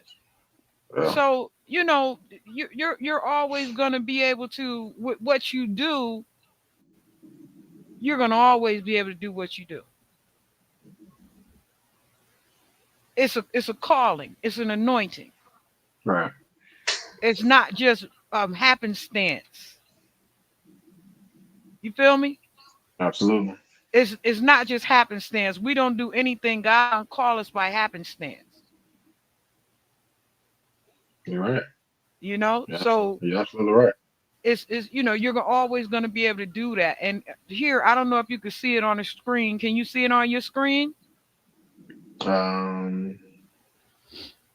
[SPEAKER 3] Yeah.
[SPEAKER 2] So you're always gonna be able to with what you do. You're gonna always be able to do what you do. It's a calling. It's an anointing.
[SPEAKER 3] Right.
[SPEAKER 2] It's not just happenstance. You feel me?
[SPEAKER 3] Absolutely.
[SPEAKER 2] It's not just happenstance. We don't do anything. God don't call us by happenstance.
[SPEAKER 3] You're right.
[SPEAKER 2] So
[SPEAKER 3] You're absolutely right.
[SPEAKER 2] it's you're always going to be able to do that. And here, I don't know if you can see it on the screen. Can you see it on your screen?
[SPEAKER 3] Um,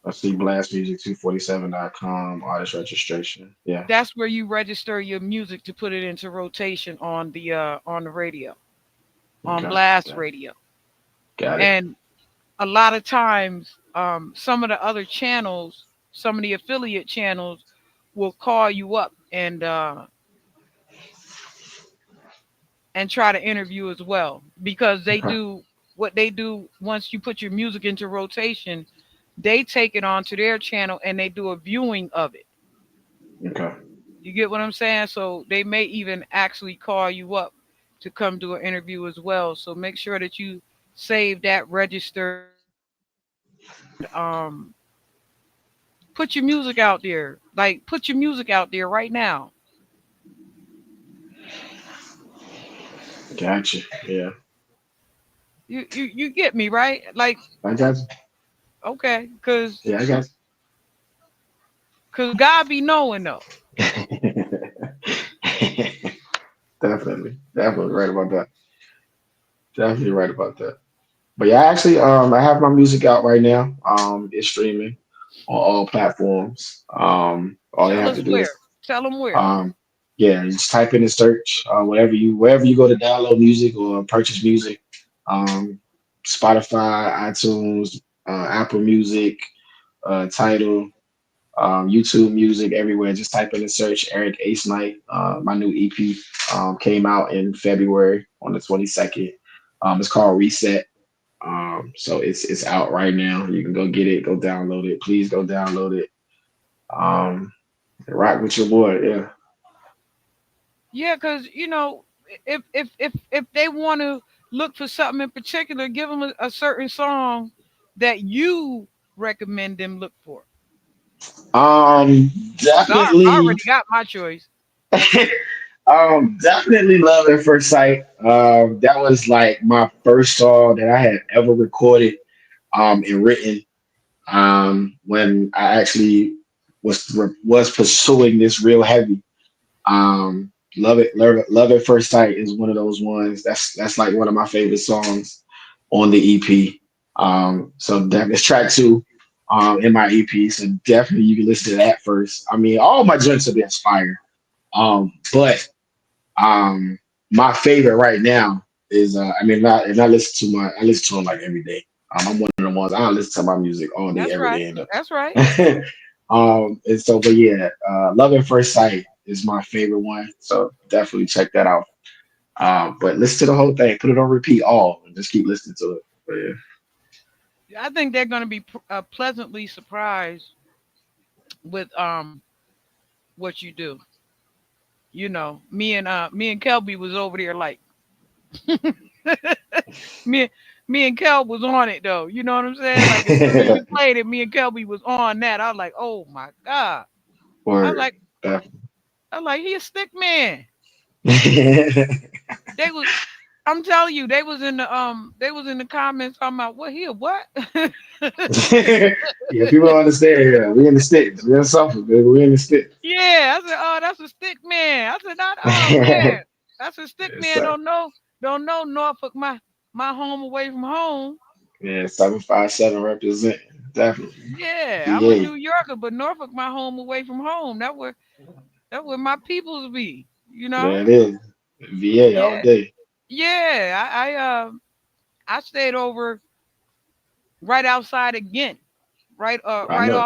[SPEAKER 3] I see blastmusic247.com artist registration. Yeah.
[SPEAKER 2] That's where you register your music to put it into rotation on the radio, on
[SPEAKER 3] Okay.
[SPEAKER 2] blast
[SPEAKER 3] Yeah.
[SPEAKER 2] radio.
[SPEAKER 3] Got it.
[SPEAKER 2] And a lot of times, some of the other channels, some of the affiliate channels will call you up and try to interview as well because they
[SPEAKER 3] Okay.
[SPEAKER 2] do what they do once you put your music into rotation. They take it onto their channel and they do a viewing of it.
[SPEAKER 3] Okay.
[SPEAKER 2] You get what I'm saying? So they may even actually call you up to come do an interview as well. So make sure that you save that, register, and put your music out there. Like put your music out there right now.
[SPEAKER 3] Gotcha. Yeah.
[SPEAKER 2] You get me right? Like
[SPEAKER 3] I got
[SPEAKER 2] okay,
[SPEAKER 3] you. Yeah, I got
[SPEAKER 2] cause God be knowing though.
[SPEAKER 3] you. Definitely. Definitely right about that. Definitely right about that. But yeah, actually, I have my music out right now. It's streaming on all platforms. All you
[SPEAKER 2] Tell
[SPEAKER 3] have
[SPEAKER 2] us
[SPEAKER 3] to do is,
[SPEAKER 2] where. Tell them where.
[SPEAKER 3] um, yeah, you just type in the search, wherever you go to download music or purchase music, um, Spotify, iTunes, Apple Music, Tidal, YouTube Music, everywhere. Just type in the search Eric Ace Knight. My new EP came out in February on the 22nd. It's called Reset. So it's out right now. You can go get it, go download it. Please go download it. Um, rock with your boy. Yeah.
[SPEAKER 2] Yeah, cause if they want to look for something in particular, give them a certain song that you recommend them look for. Cause I
[SPEAKER 3] Definitely.
[SPEAKER 2] already got my choice.
[SPEAKER 3] Definitely Love at First Sight. That was like my first song that I had ever recorded and written. When I actually was pursuing this real heavy. Love at First Sight is one of those ones. That's like one of my favorite songs on the EP. So that is track two in my EP. So definitely you can listen to that first. I mean, all my joints have been inspired. But my favorite right now is I mean, not and I listen to them like every day. I'm one of the ones I listen to my music all day,
[SPEAKER 2] That's
[SPEAKER 3] every
[SPEAKER 2] right.
[SPEAKER 3] day.
[SPEAKER 2] That's right.
[SPEAKER 3] And so, but yeah, Love at First Sight is my favorite one. So definitely check that out. But listen to the whole thing, put it on repeat, all, and just keep listening to it. But yeah,
[SPEAKER 2] I think they're gonna be pleasantly surprised with what you do. Me and Kelby was over there like me me and Kel was on it though. You know what I'm saying? Like as soon as you played it, me and Kelby was on that. I was like, oh my god. I was
[SPEAKER 3] word.
[SPEAKER 2] like, I was like, he a stick man. They was I'm telling you, they was in the comments talking about what here, what?
[SPEAKER 3] Yeah, people don't understand here. We in the sticks. We in Suffolk, baby. We in the sticks.
[SPEAKER 2] Yeah, I said, oh, that's a stick man. I said, not, oh man, that's a stick
[SPEAKER 3] Yeah,
[SPEAKER 2] man. Don't know Norfolk, my home away from home.
[SPEAKER 3] yeah, 757 represent definitely.
[SPEAKER 2] Yeah, I'm a
[SPEAKER 3] VA.
[SPEAKER 2] New Yorker, but Norfolk, my home away from home. That where my peoples be. You
[SPEAKER 3] There
[SPEAKER 2] know?
[SPEAKER 3] it is. VA all
[SPEAKER 2] Yeah,
[SPEAKER 3] day.
[SPEAKER 2] yeah. I stayed over right outside of Ghent,
[SPEAKER 3] I know.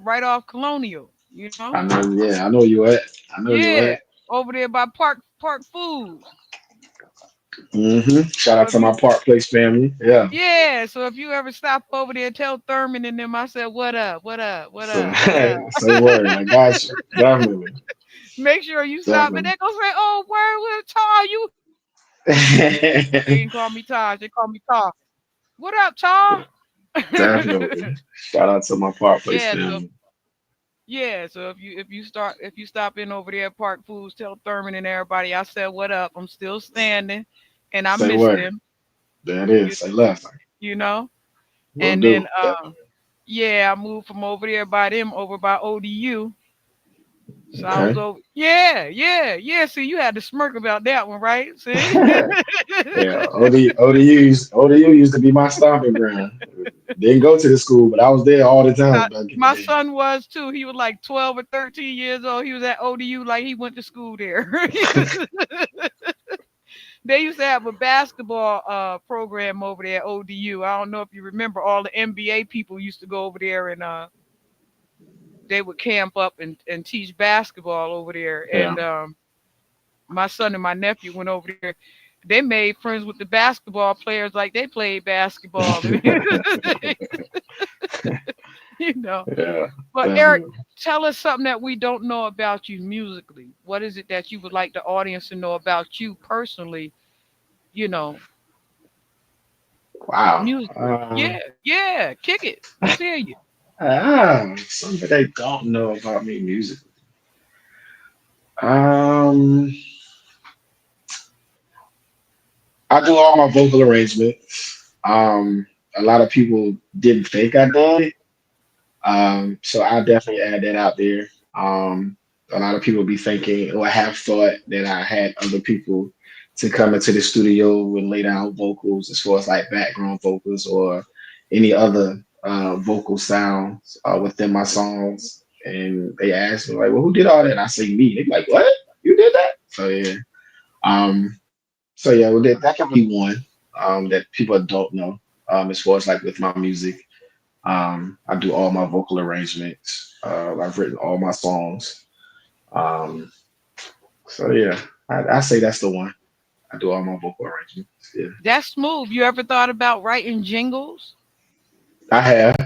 [SPEAKER 2] right off Colonial. You know?
[SPEAKER 3] I know. Yeah, I know you at. I know you
[SPEAKER 2] Yeah,
[SPEAKER 3] at.
[SPEAKER 2] over there by Park Foods.
[SPEAKER 3] Shout
[SPEAKER 2] So
[SPEAKER 3] out
[SPEAKER 2] if
[SPEAKER 3] to my
[SPEAKER 2] you
[SPEAKER 3] Park Place family. Yeah.
[SPEAKER 2] Yeah, so if you ever stop over there, tell Thurman and them I said, what up, what up, what
[SPEAKER 3] So,
[SPEAKER 2] up, what up.
[SPEAKER 3] say word. I got you. Definitely.
[SPEAKER 2] Make sure you stop and
[SPEAKER 3] Definitely.
[SPEAKER 2] they gonna say, oh, where with Tar, you here. They didn't call me Taj, they call me Tar. What up, Tar?
[SPEAKER 3] Definitely. Shout out to my Park Place
[SPEAKER 2] Yeah, so
[SPEAKER 3] family.
[SPEAKER 2] yeah, so if you stop in over there at Park Foods, tell Thurman and everybody I said what up. I'm still standing and I
[SPEAKER 3] Say
[SPEAKER 2] miss
[SPEAKER 3] word.
[SPEAKER 2] them,
[SPEAKER 3] There it
[SPEAKER 2] you
[SPEAKER 3] is. Say left.
[SPEAKER 2] you know.
[SPEAKER 3] Will
[SPEAKER 2] And then
[SPEAKER 3] do. Definitely.
[SPEAKER 2] yeah, I moved from over there by them over by ODU. So I was
[SPEAKER 3] Okay.
[SPEAKER 2] over. Yeah, yeah, yeah. See, you had to smirk about that one, right? See,
[SPEAKER 3] Yeah. ODU used to be my stomping ground. Didn't go to the school, but I was there all the time back in the
[SPEAKER 2] my
[SPEAKER 3] day.
[SPEAKER 2] son was too. He was like 12 or 13 years old. He was at ODU, like he went to school there. They used to have a basketball program over there at ODU. I don't know if you remember. All the NBA people used to go over there and they would camp up and teach basketball over there.
[SPEAKER 3] Yeah.
[SPEAKER 2] And my son and my nephew went over there. They made friends with the basketball players like they played basketball. You know.
[SPEAKER 3] Yeah.
[SPEAKER 2] But Eric,
[SPEAKER 3] Definitely.
[SPEAKER 2] tell us something that we don't know about you musically. What is it that you would like the audience to know about you personally? You know,
[SPEAKER 3] Wow.
[SPEAKER 2] musically. Yeah, yeah. Kick it. Let's hear you.
[SPEAKER 3] Something they don't know about me musically. Um, I do all my vocal arrangements. A lot of people didn't think I did. So I definitely add that out there. A lot of people be thinking, or have thought that I had other people to come into the studio and lay down vocals as far as like background vocals or any other vocal sounds within my songs. And they ask me like, "Well, who did all that?" And I say, "Me." They be like, "What? You did that?" So yeah. Um, so yeah, well, that can be one that people don't know as far as like with my music. I do all my vocal arrangements. I've written all my songs. Um, so yeah, I say that's the one. I do all my vocal arrangements. Yeah,
[SPEAKER 2] That's smooth. You ever thought about writing jingles?
[SPEAKER 3] I have.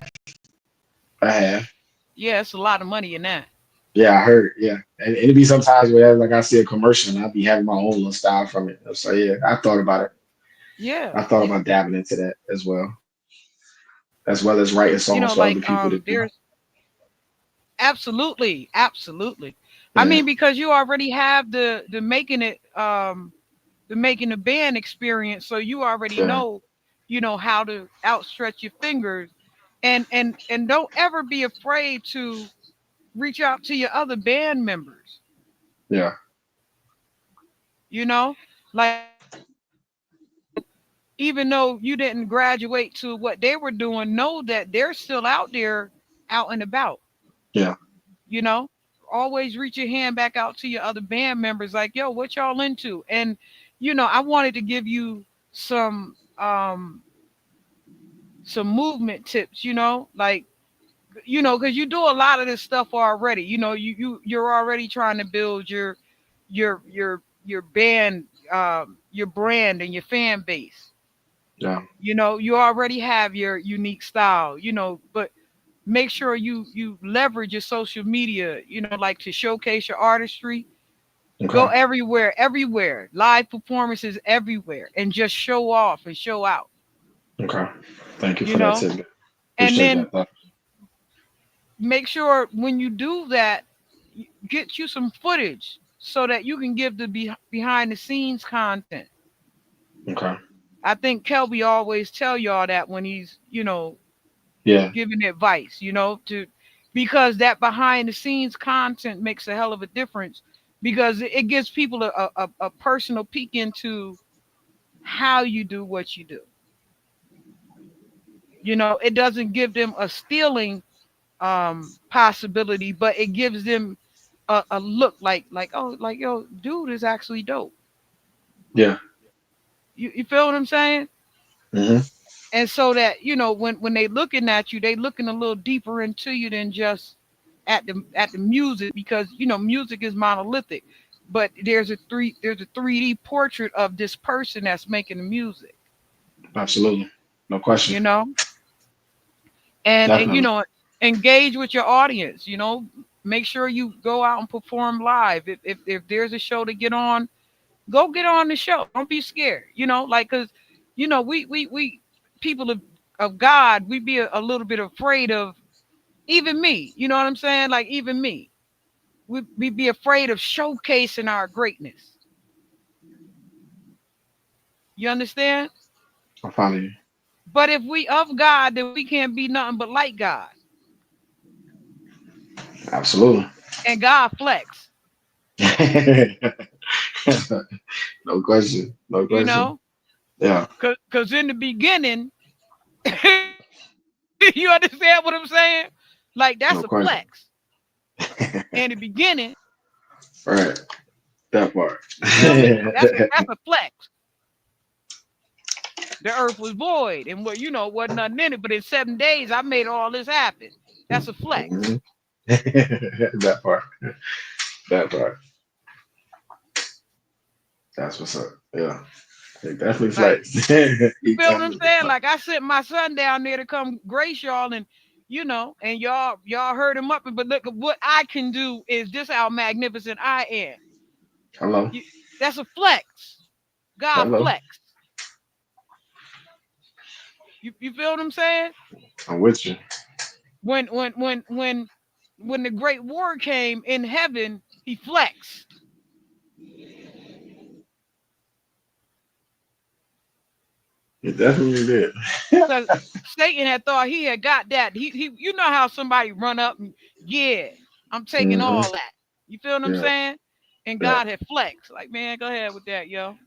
[SPEAKER 3] I have.
[SPEAKER 2] Yeah, it's a lot of money in that.
[SPEAKER 3] Yeah, I heard. Yeah, and it'd be sometimes where like I see a commercial and I'd be having my own little style from it. So yeah, I thought about it.
[SPEAKER 2] Yeah,
[SPEAKER 3] I thought
[SPEAKER 2] yeah.
[SPEAKER 3] about dabbling into that as well as writing
[SPEAKER 2] You know,
[SPEAKER 3] songs for other
[SPEAKER 2] like
[SPEAKER 3] people to do.
[SPEAKER 2] there's absolutely, absolutely. I
[SPEAKER 3] Yeah,
[SPEAKER 2] mean, because you already have the making a band experience, so you already
[SPEAKER 3] yeah,
[SPEAKER 2] know, how to outstretch your fingers, and don't ever be afraid to reach out to your other band members.
[SPEAKER 3] yeah,
[SPEAKER 2] You know, like even though you didn't graduate to what they were doing, know that they're still out there, out and about.
[SPEAKER 3] yeah.
[SPEAKER 2] You know, always reach your hand back out to your other band members, like, yo, what y'all into? And I wanted to give you some movement tips. Like because you do a lot of this stuff already. You're already trying to build your band, your brand and your fan base.
[SPEAKER 3] Yeah.
[SPEAKER 2] You already have your unique style. But make sure you leverage your social media. Like to showcase your artistry. Go
[SPEAKER 3] Okay.
[SPEAKER 2] everywhere, everywhere, live performances everywhere, and just show off and show out.
[SPEAKER 3] Okay. Thank you
[SPEAKER 2] You
[SPEAKER 3] for that
[SPEAKER 2] know,
[SPEAKER 3] tidbit.
[SPEAKER 2] and
[SPEAKER 3] Appreciate
[SPEAKER 2] then
[SPEAKER 3] that.
[SPEAKER 2] make sure when you do that, get you some footage so that you can give the behind the scenes content.
[SPEAKER 3] Okay.
[SPEAKER 2] I think Kelby always tell y'all that when he's,
[SPEAKER 3] Yeah.
[SPEAKER 2] giving advice, to because that behind the scenes content makes a hell of a difference because it gives people a personal peek into how you do what you do. It doesn't give them a stealing possibility, but it gives them a look like oh like yo dude is actually dope.
[SPEAKER 3] Yeah.
[SPEAKER 2] You feel what I'm saying?
[SPEAKER 3] Hmm.
[SPEAKER 2] And so that when they looking at you, they looking a little deeper into you than just at the music because music is monolithic, but there's a 3D portrait of this person that's making the music.
[SPEAKER 3] Absolutely. No question.
[SPEAKER 2] You know, and
[SPEAKER 3] Definitely.
[SPEAKER 2] engage with your audience. Make sure you go out and perform live. If there's a show to get on, go get on the show. Don't be scared. Like because we people of God, we be a little bit afraid of even me. You know what I'm saying? Like even me, we be afraid of showcasing our greatness. You understand?
[SPEAKER 3] I follow you.
[SPEAKER 2] But if we of God, then we can't be nothing but like God.
[SPEAKER 3] Absolutely.
[SPEAKER 2] And God flex.
[SPEAKER 3] No question. No
[SPEAKER 2] You
[SPEAKER 3] question.
[SPEAKER 2] know,
[SPEAKER 3] Yeah.
[SPEAKER 2] cause in the beginning, you understand what I'm saying? Like that's
[SPEAKER 3] No
[SPEAKER 2] a
[SPEAKER 3] question.
[SPEAKER 2] flex. In the beginning,
[SPEAKER 3] Right. That part.
[SPEAKER 2] you feel me? That's a flex. The earth was void, and wasn't nothing in it. But in 7 days, I made all this happen. That's a flex.
[SPEAKER 3] Mhm. That part. That part. That's what's up. Yeah. He definitely
[SPEAKER 2] Like,
[SPEAKER 3] flex.
[SPEAKER 2] you
[SPEAKER 3] He
[SPEAKER 2] feel what I'm
[SPEAKER 3] definitely
[SPEAKER 2] saying?
[SPEAKER 3] flex.
[SPEAKER 2] Like I sent my son down there to come grace y'all, and and y'all heard him up. But look, what I can do is just how magnificent I am.
[SPEAKER 3] Hello.
[SPEAKER 2] You, that's a flex. God
[SPEAKER 3] Hello.
[SPEAKER 2] flex. You feel what I'm saying?
[SPEAKER 3] I'm with you.
[SPEAKER 2] When the great war came in heaven, he flexed.
[SPEAKER 3] He definitely did.
[SPEAKER 2] Because Satan had thought he had got that. He you know how somebody run up and yeah, I'm taking
[SPEAKER 3] Hmm.
[SPEAKER 2] all that. You feel what I'm
[SPEAKER 3] Yeah.
[SPEAKER 2] saying? And
[SPEAKER 3] Yeah.
[SPEAKER 2] God had flexed. Like, man, go ahead with that, yo.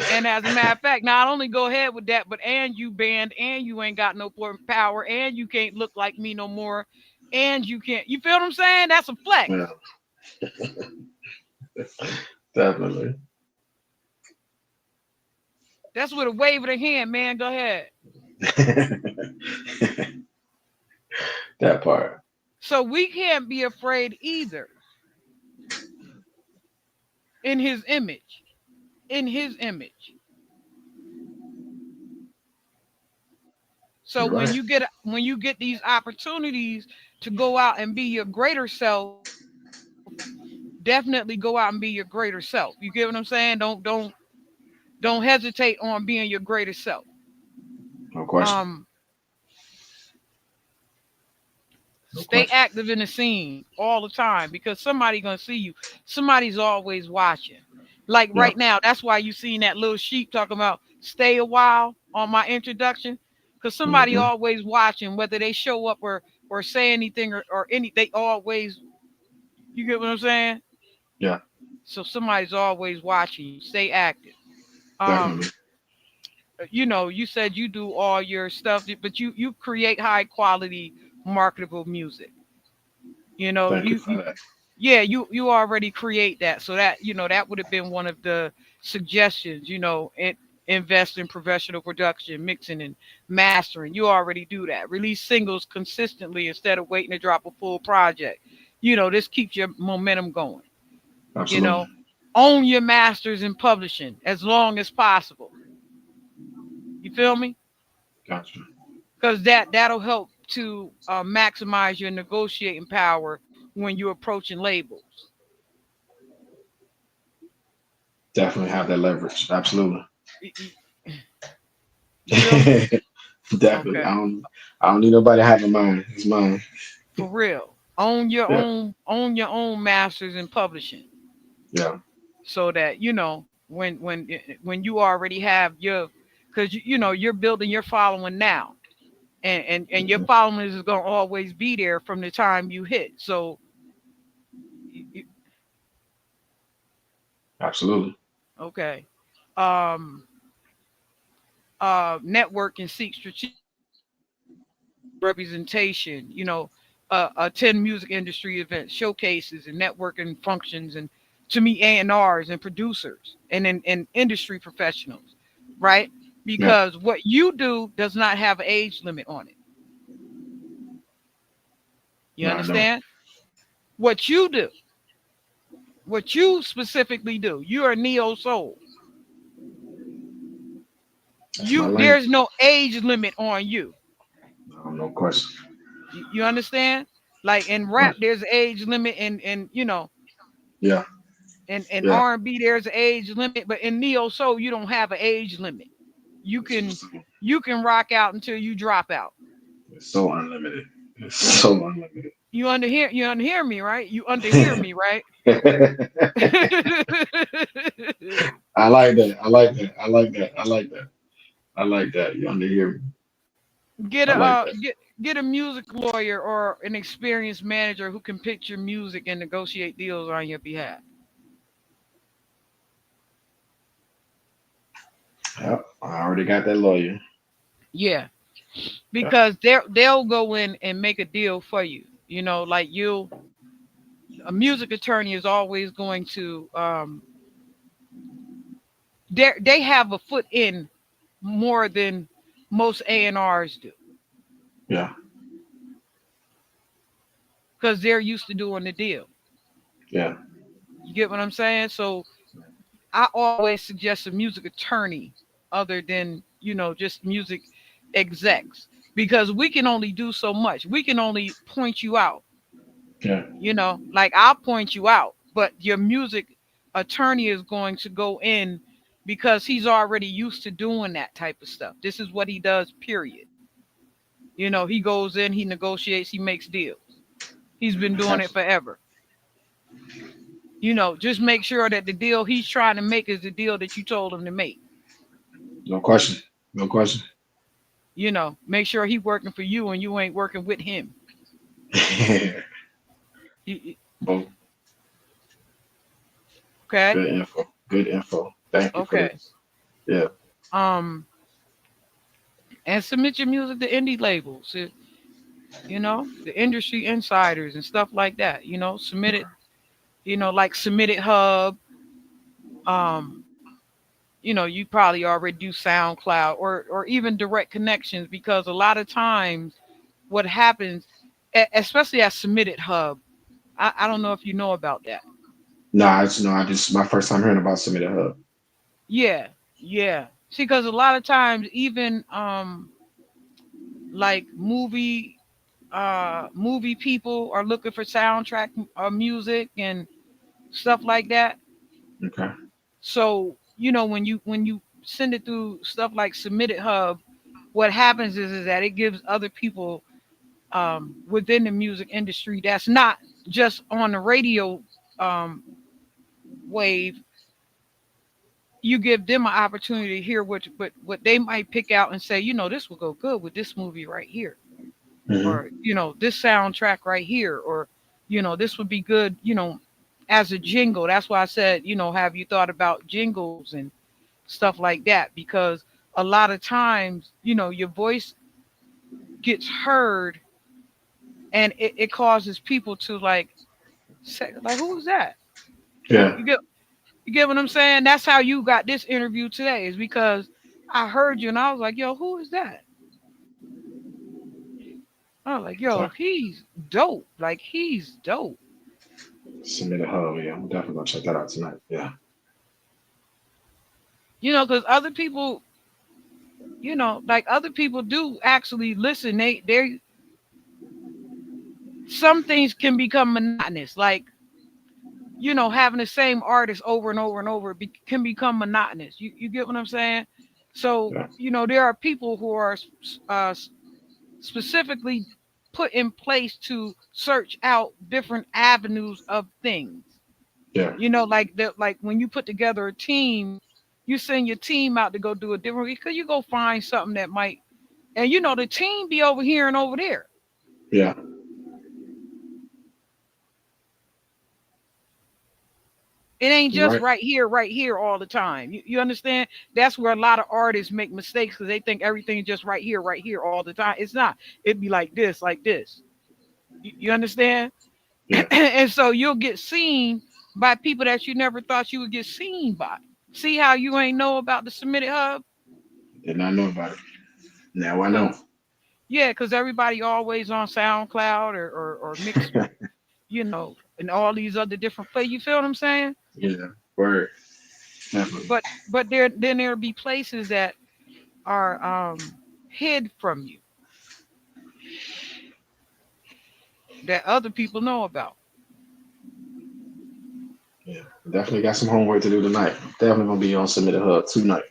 [SPEAKER 2] And as a matter of fact, not only go ahead with that, but and you banned, and you ain't got no more power, and you can't look like me no more, and you can't. You feel what I'm saying? That's a flex.
[SPEAKER 3] Yeah. Definitely.
[SPEAKER 2] That's with a wave of the hand, man. Go ahead.
[SPEAKER 3] That part.
[SPEAKER 2] So we can't be afraid either in His image. In His image. So
[SPEAKER 3] You're right.
[SPEAKER 2] when you get these opportunities to go out and be your greater self, definitely go out and be your greater self. You get what I'm saying? Don't hesitate on being your greater self.
[SPEAKER 3] No question.
[SPEAKER 2] Um,
[SPEAKER 3] No
[SPEAKER 2] Stay
[SPEAKER 3] question.
[SPEAKER 2] active in the scene all the time because somebody's gonna see you. Somebody's always watching. Like
[SPEAKER 3] Yeah.
[SPEAKER 2] right now, that's why you seen that little sheep talking about stay a while on my introduction. Cause somebody
[SPEAKER 3] Hmm.
[SPEAKER 2] always watching, whether they show up or say anything or any they always you get what I'm saying?
[SPEAKER 3] Yeah.
[SPEAKER 2] So somebody's always watching you. Stay active.
[SPEAKER 3] Definitely.
[SPEAKER 2] Um, you said you do all your stuff, but you create high quality marketable music. You know,
[SPEAKER 3] Thank you
[SPEAKER 2] you,
[SPEAKER 3] for
[SPEAKER 2] you
[SPEAKER 3] that.
[SPEAKER 2] yeah, you already create that. So that that would have been one of the suggestions. Invest in professional production, mixing and mastering. You already do that. Release singles consistently instead of waiting to drop a full project. This keeps your momentum going. You
[SPEAKER 3] Absolutely.
[SPEAKER 2] know, own your masters in publishing as long as possible. You feel me?
[SPEAKER 3] Gotcha.
[SPEAKER 2] Because that'll help to maximize your negotiating power when you're approaching labels.
[SPEAKER 3] Definitely have that leverage. Absolutely.
[SPEAKER 2] Y- y- You feel me?
[SPEAKER 3] Definitely.
[SPEAKER 2] Okay,
[SPEAKER 3] I don't need nobody having mine. It's mine.
[SPEAKER 2] for real. Own
[SPEAKER 3] Yeah.
[SPEAKER 2] your own masters in publishing,
[SPEAKER 3] Yeah.
[SPEAKER 2] so that. when you already have your, because you're building your following now, and your
[SPEAKER 3] Mhm.
[SPEAKER 2] following is going to always be there from the time you hit. So y-
[SPEAKER 3] Absolutely.
[SPEAKER 2] okay, um, network and seek strategic representation. Attend music industry events, showcases, and networking functions, and to meet A&Rs and producers and industry professionals, right?
[SPEAKER 3] Yeah.
[SPEAKER 2] Because what you do does not have an age limit on it. You
[SPEAKER 3] No, I don't.
[SPEAKER 2] understand? What you do, what you specifically do, you're a neo soul.
[SPEAKER 3] That's my
[SPEAKER 2] You
[SPEAKER 3] lane.
[SPEAKER 2] There's no age limit on you.
[SPEAKER 3] No, no question.
[SPEAKER 2] You understand? Like in rap,
[SPEAKER 3] Question.
[SPEAKER 2] there's an age limit, and
[SPEAKER 3] Yeah.
[SPEAKER 2] in
[SPEAKER 3] Yeah.
[SPEAKER 2] R&B there's an age limit, but in neo soul you don't have an age limit. You can you can rock out until you drop out.
[SPEAKER 3] It's so unlimited. It's so unlimited.
[SPEAKER 2] You underhear me, right? You underhear me, right?
[SPEAKER 3] I like that. I like that. I like that. I like that. I like that. You under here?
[SPEAKER 2] get
[SPEAKER 3] I
[SPEAKER 2] a
[SPEAKER 3] like that.
[SPEAKER 2] get a music lawyer or an experienced manager who can pitch your music and negotiate deals on your behalf.
[SPEAKER 3] Yep. I already got that lawyer.
[SPEAKER 2] Yeah,
[SPEAKER 3] Yeah.
[SPEAKER 2] because they'll go in and make a deal for you. Like you, a music attorney is always going to they have a foot in more than most A&Rs do
[SPEAKER 3] Yeah.
[SPEAKER 2] because they're used to doing the deal.
[SPEAKER 3] Yeah.
[SPEAKER 2] You get what I'm saying? So I always suggest a music attorney other than, just music execs, because we can only do so much. We can only point you out,
[SPEAKER 3] Yeah.
[SPEAKER 2] like I'll point you out, but your music attorney is going to go in because he's already used to doing that type of stuff. This is what he does, period. He goes in, he negotiates, he makes deals. He's been doing it
[SPEAKER 3] Absolutely.
[SPEAKER 2] forever. Just make sure that the deal he's trying to make is the deal that you told him to make.
[SPEAKER 3] No question. No question.
[SPEAKER 2] Make sure he working for you and you ain't working with him. You-
[SPEAKER 3] Well,
[SPEAKER 2] Okay?
[SPEAKER 3] good info. Good info. Thank you for
[SPEAKER 2] Okay.
[SPEAKER 3] this. Yeah.
[SPEAKER 2] Um, and submit your music to indie labels, the industry insiders and stuff like that. Submit it, like Submit It Hub. Um, you probably already do SoundCloud or even direct connections, because a lot of times what happens, especially at Submitted Hub, I don't know if you know about that.
[SPEAKER 3] No, I just know. I just my first time hearing about Submit Hub.
[SPEAKER 2] Yeah, yeah. See, because a lot of times, even like movie people are looking for soundtrack music and stuff like that.
[SPEAKER 3] Okay.
[SPEAKER 2] So when you send it through stuff like Submitted Hub, what happens is that it gives other people within the music industry that's not just on the radio um, wave. You give them an opportunity to hear what they might pick out and say, this will go good with this movie right here,
[SPEAKER 3] Hmm.
[SPEAKER 2] or this soundtrack right here, or this would be good, as a jingle. That's why I said, have you thought about jingles and stuff like that? Because a lot of times, your voice gets heard, and it causes people to like say, like, who's that?
[SPEAKER 3] Yeah.
[SPEAKER 2] You get you get what I'm saying? That's how you got this interview today, is because I heard you and I was like, yo, who is that? I was like, yo,
[SPEAKER 3] So
[SPEAKER 2] he's dope. Like, he's dope.
[SPEAKER 3] Submit Hub. Yeah, I'm definitely gonna check that out tonight. Yeah.
[SPEAKER 2] Because other people, like other people do actually listen. They some things can become monotonous. Like, having the same artist over and over and over can become monotonous. You get what I'm saying? So,
[SPEAKER 3] Yeah.
[SPEAKER 2] there are people who are uh, specifically put in place to search out different avenues of things.
[SPEAKER 3] Yeah.
[SPEAKER 2] Like when you put together a team, you send your team out to go do a different because you go find something that might, and the team be over here and over there.
[SPEAKER 3] Yeah.
[SPEAKER 2] It ain't
[SPEAKER 3] You're
[SPEAKER 2] just
[SPEAKER 3] right.
[SPEAKER 2] right here all the time. You understand? That's where a lot of artists make mistakes because they think everything's just right here all the time. It's not. It'd be like this, like this. You understand?
[SPEAKER 3] Yeah.
[SPEAKER 2] And so you'll get seen by people that you never thought you would get seen by. See how you ain't know about the Submitted Hub?
[SPEAKER 3] Did not know about it. Now I know.
[SPEAKER 2] Cause yeah, cause everybody always on SoundCloud or mixed, and all these other different play. You feel what I'm saying?
[SPEAKER 3] Yeah. Word. Definitely.
[SPEAKER 2] But there'll be places that are hid from you that other people know about.
[SPEAKER 3] Yeah. Definitely got some homework to do tonight. Definitely gonna be on Submitted Hub tonight.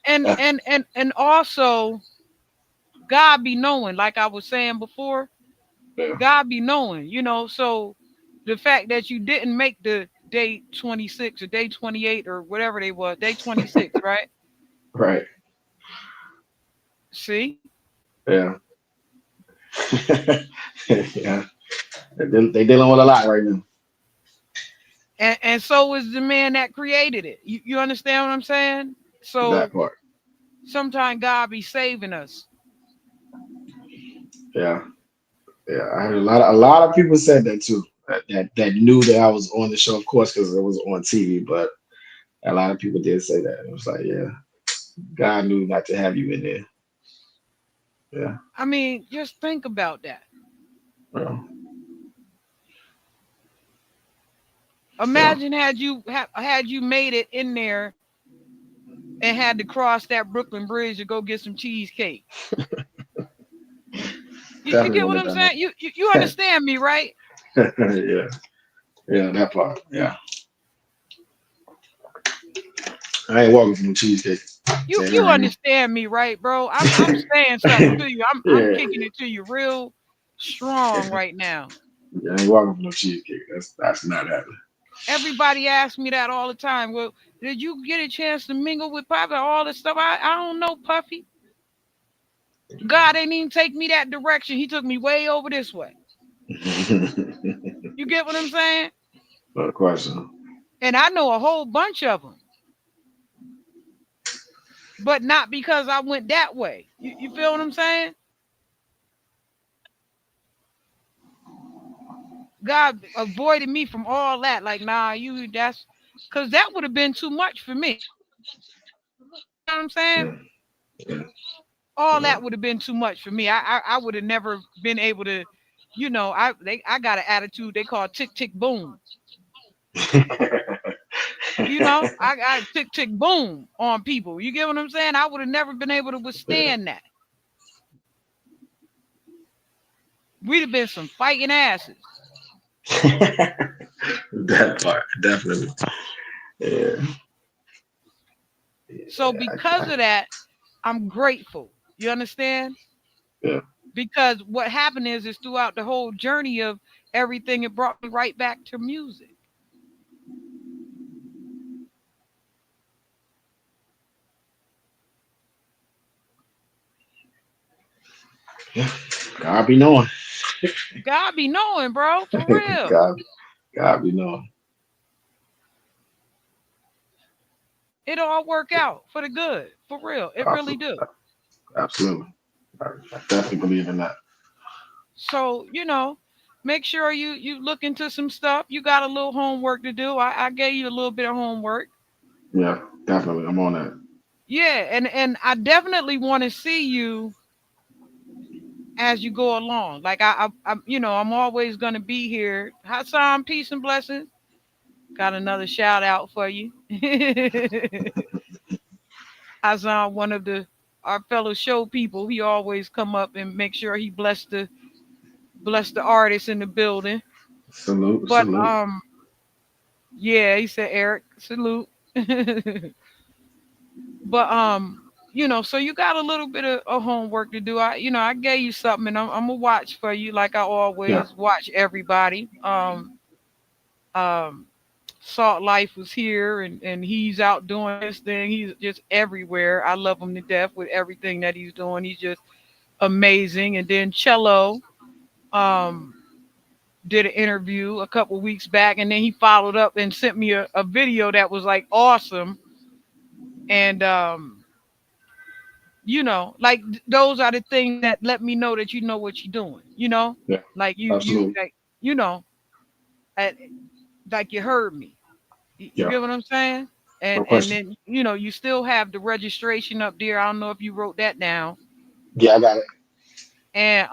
[SPEAKER 2] And also God be knowing, like I was saying before,
[SPEAKER 3] Yeah.
[SPEAKER 2] God be knowing, so the fact that you didn't make the day 26 or day 28 or whatever they was, day 26, right?
[SPEAKER 3] Right.
[SPEAKER 2] See?
[SPEAKER 3] Yeah. Yeah. They dealing with a lot right now.
[SPEAKER 2] And so is the man that created it. You understand what I'm saying?
[SPEAKER 3] That
[SPEAKER 2] So
[SPEAKER 3] part.
[SPEAKER 2] sometimes God be saving us.
[SPEAKER 3] Yeah. Yeah. I heard a lot of people said that too. That knew that I was on the show, of course, because it was on TV. But a lot of people did say that. It was like, yeah, God knew not to have you in there. Yeah.
[SPEAKER 2] I mean, just think about that.
[SPEAKER 3] Well, so
[SPEAKER 2] Imagine had you made it in there and had to cross that Brooklyn Bridge to go get some cheesecake. You
[SPEAKER 3] definitely
[SPEAKER 2] get what
[SPEAKER 3] wouldn't
[SPEAKER 2] I'm
[SPEAKER 3] have done
[SPEAKER 2] saying? You
[SPEAKER 3] that.
[SPEAKER 2] understand me, right?
[SPEAKER 3] Yeah. Yeah. That part. Yeah. I ain't walking from no cheesecake.
[SPEAKER 2] You
[SPEAKER 3] Saying that
[SPEAKER 2] you
[SPEAKER 3] right now.
[SPEAKER 2] understand me, right, bro? I'm saying something to you. I'm
[SPEAKER 3] Yeah.
[SPEAKER 2] kicking it to you real strong right now.
[SPEAKER 3] I ain't walking from no cheesecake. That's not happening.
[SPEAKER 2] Everybody asks me that all the time. Well, did you get a chance to mingle with Puffy? All this stuff. I don't know, Puffy. God ain't even take me that direction. He took me way over this way. You get what I'm saying?
[SPEAKER 3] No question.
[SPEAKER 2] And I know a whole bunch of them, but not because I went that way. You feel what I'm saying? God avoided me from all that. Like, nah, that's because that would have been too much for me. You know what I'm saying?
[SPEAKER 3] Yeah. Yeah.
[SPEAKER 2] All
[SPEAKER 3] Yeah.
[SPEAKER 2] that would have been too much for me. I would have never been able to, I got an attitude they call tick tick boom. I got tick tick boom on people. You get what I'm saying? I would have never been able to
[SPEAKER 3] Yeah.
[SPEAKER 2] withstand that. We'd have been some fighting asses.
[SPEAKER 3] That part, definitely. Yeah.
[SPEAKER 2] So
[SPEAKER 3] Yeah.
[SPEAKER 2] because of that, I'm grateful. You understand?
[SPEAKER 3] Yeah.
[SPEAKER 2] Because what happened is throughout the whole journey of everything, it brought me right back to music.
[SPEAKER 3] Yeah. God be knowing.
[SPEAKER 2] God be knowing, bro, for real.
[SPEAKER 3] God, God be knowing.
[SPEAKER 2] It'll all work out for the good, for real. It really
[SPEAKER 3] Absolutely.
[SPEAKER 2] do.
[SPEAKER 3] Absolutely. I definitely believe in that.
[SPEAKER 2] So, make sure you look into some stuff. You got a little homework to do. I gave you a little bit of homework.
[SPEAKER 3] Yeah, definitely. I'm on that.
[SPEAKER 2] Yeah, and I definitely want to see you as you go along. Like I'm always gonna be here. Hassan, peace and blessings. Got another shout out for you. Hassan, one of our fellow show people, he always come up and make sure he bless the artists in the building.
[SPEAKER 3] Salute,
[SPEAKER 2] But
[SPEAKER 3] salute.
[SPEAKER 2] yeah, he said Eric, salute. But so you got a little bit of homework to do. I gave you something, and I'm gonna watch for you like I
[SPEAKER 3] Yeah.
[SPEAKER 2] always watch everybody. Um, Salt Life was here, and he's out doing his thing. He's just everywhere. I love him to death with everything that he's doing. He's just amazing. And then Cello um, did an interview a couple weeks back, and then he followed up and sent me a video that was like awesome. And like those are the things that let me know that you know what you're doing.
[SPEAKER 3] Yeah,
[SPEAKER 2] Like you
[SPEAKER 3] absolutely.
[SPEAKER 2] like uh, like you heard me. You
[SPEAKER 3] Yeah,
[SPEAKER 2] get what I'm saying?
[SPEAKER 3] no
[SPEAKER 2] And
[SPEAKER 3] question.
[SPEAKER 2] then you still have the registration up there. I don't know if you wrote that down.
[SPEAKER 3] Yeah, I got it.
[SPEAKER 2] And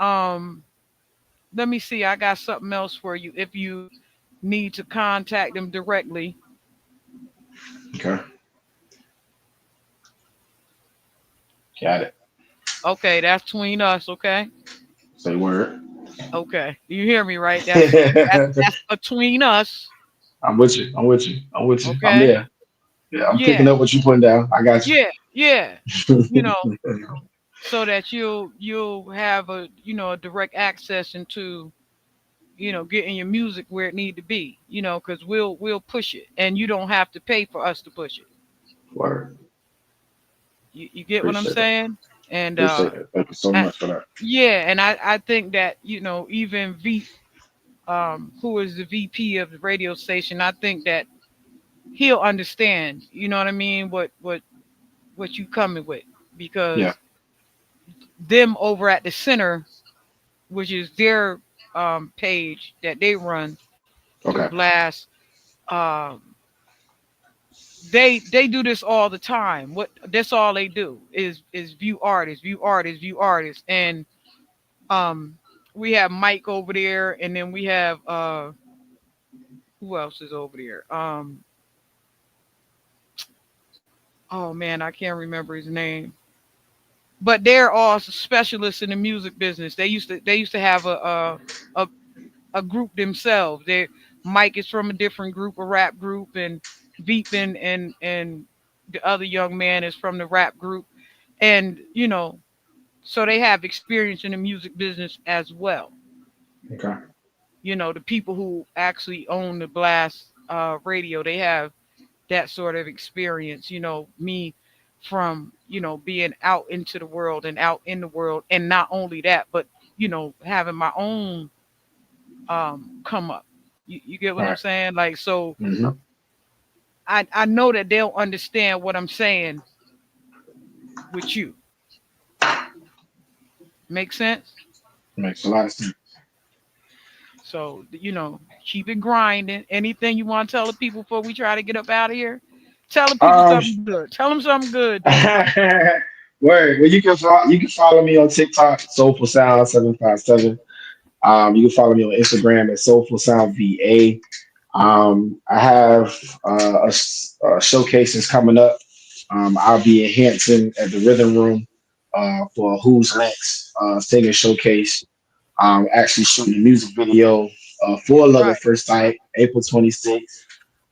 [SPEAKER 2] let me see. I got something else for you. If you need to contact them directly,
[SPEAKER 3] Okay, got it.
[SPEAKER 2] okay, that's between us. Okay,
[SPEAKER 3] Say word.
[SPEAKER 2] okay. You hear me, right? That's between us.
[SPEAKER 3] I'm with you. I'm with you. I'm with you. I'm
[SPEAKER 2] Okay.
[SPEAKER 3] there. Yeah, I'm picking
[SPEAKER 2] Yeah.
[SPEAKER 3] up what you putting down. I got
[SPEAKER 2] Yeah. Yeah. You know,
[SPEAKER 3] you.
[SPEAKER 2] so that you'll have a direct access into getting your music where it need to be, because we'll push it, and you don't have to pay for us to push it.
[SPEAKER 3] Word.
[SPEAKER 2] You get what I'm
[SPEAKER 3] Appreciate that.
[SPEAKER 2] saying? And
[SPEAKER 3] Appreciate it. Thank you so
[SPEAKER 2] I,
[SPEAKER 3] much for that.
[SPEAKER 2] yeah, and I think that even Veep, who is the VP of the radio station, I think that he'll understand. You know what I mean? What you coming with,
[SPEAKER 3] Yeah.
[SPEAKER 2] because them over at the center, which is their page that they run through
[SPEAKER 3] Okay.
[SPEAKER 2] Blast. Um, they do this all the time. What That's all they do is view artists, view artists, view artists, and um, we have Mike over there, and then we have who else is over there? Oh man, I can't remember his name, but they're all specialists in the music business. They used to have a, a group themselves. Mike is from a different group, a rap group, and Veep and the other young man is from the rap group, and so they have experience in the music business as well.
[SPEAKER 3] Okay.
[SPEAKER 2] The people who actually own the Blast radio, they have that sort of experience. Me from being out into the world and out in the world, and not only that, but having my own come up. You get
[SPEAKER 3] All
[SPEAKER 2] what I'm
[SPEAKER 3] right.
[SPEAKER 2] saying? Like, so
[SPEAKER 3] Mm-hmm.
[SPEAKER 2] I know that they'll understand what I'm saying with you. Make sense?
[SPEAKER 3] Makes a lot of sense.
[SPEAKER 2] So keep it grinding. Anything you want to tell the people before we try to get up out of here? Tell the people
[SPEAKER 3] Um,
[SPEAKER 2] something good. Tell them something good, D.
[SPEAKER 3] word. Well, you can follow me on TikTok, Soulful Sound 757. You can follow me on Instagram at Soulful Sound VA. I have showcases coming up. I'll be in Hampton at the Rhythm Room for Who's Next singing showcase. Actually shooting a music video for Love at
[SPEAKER 2] Right.
[SPEAKER 3] First Sight, April 26th.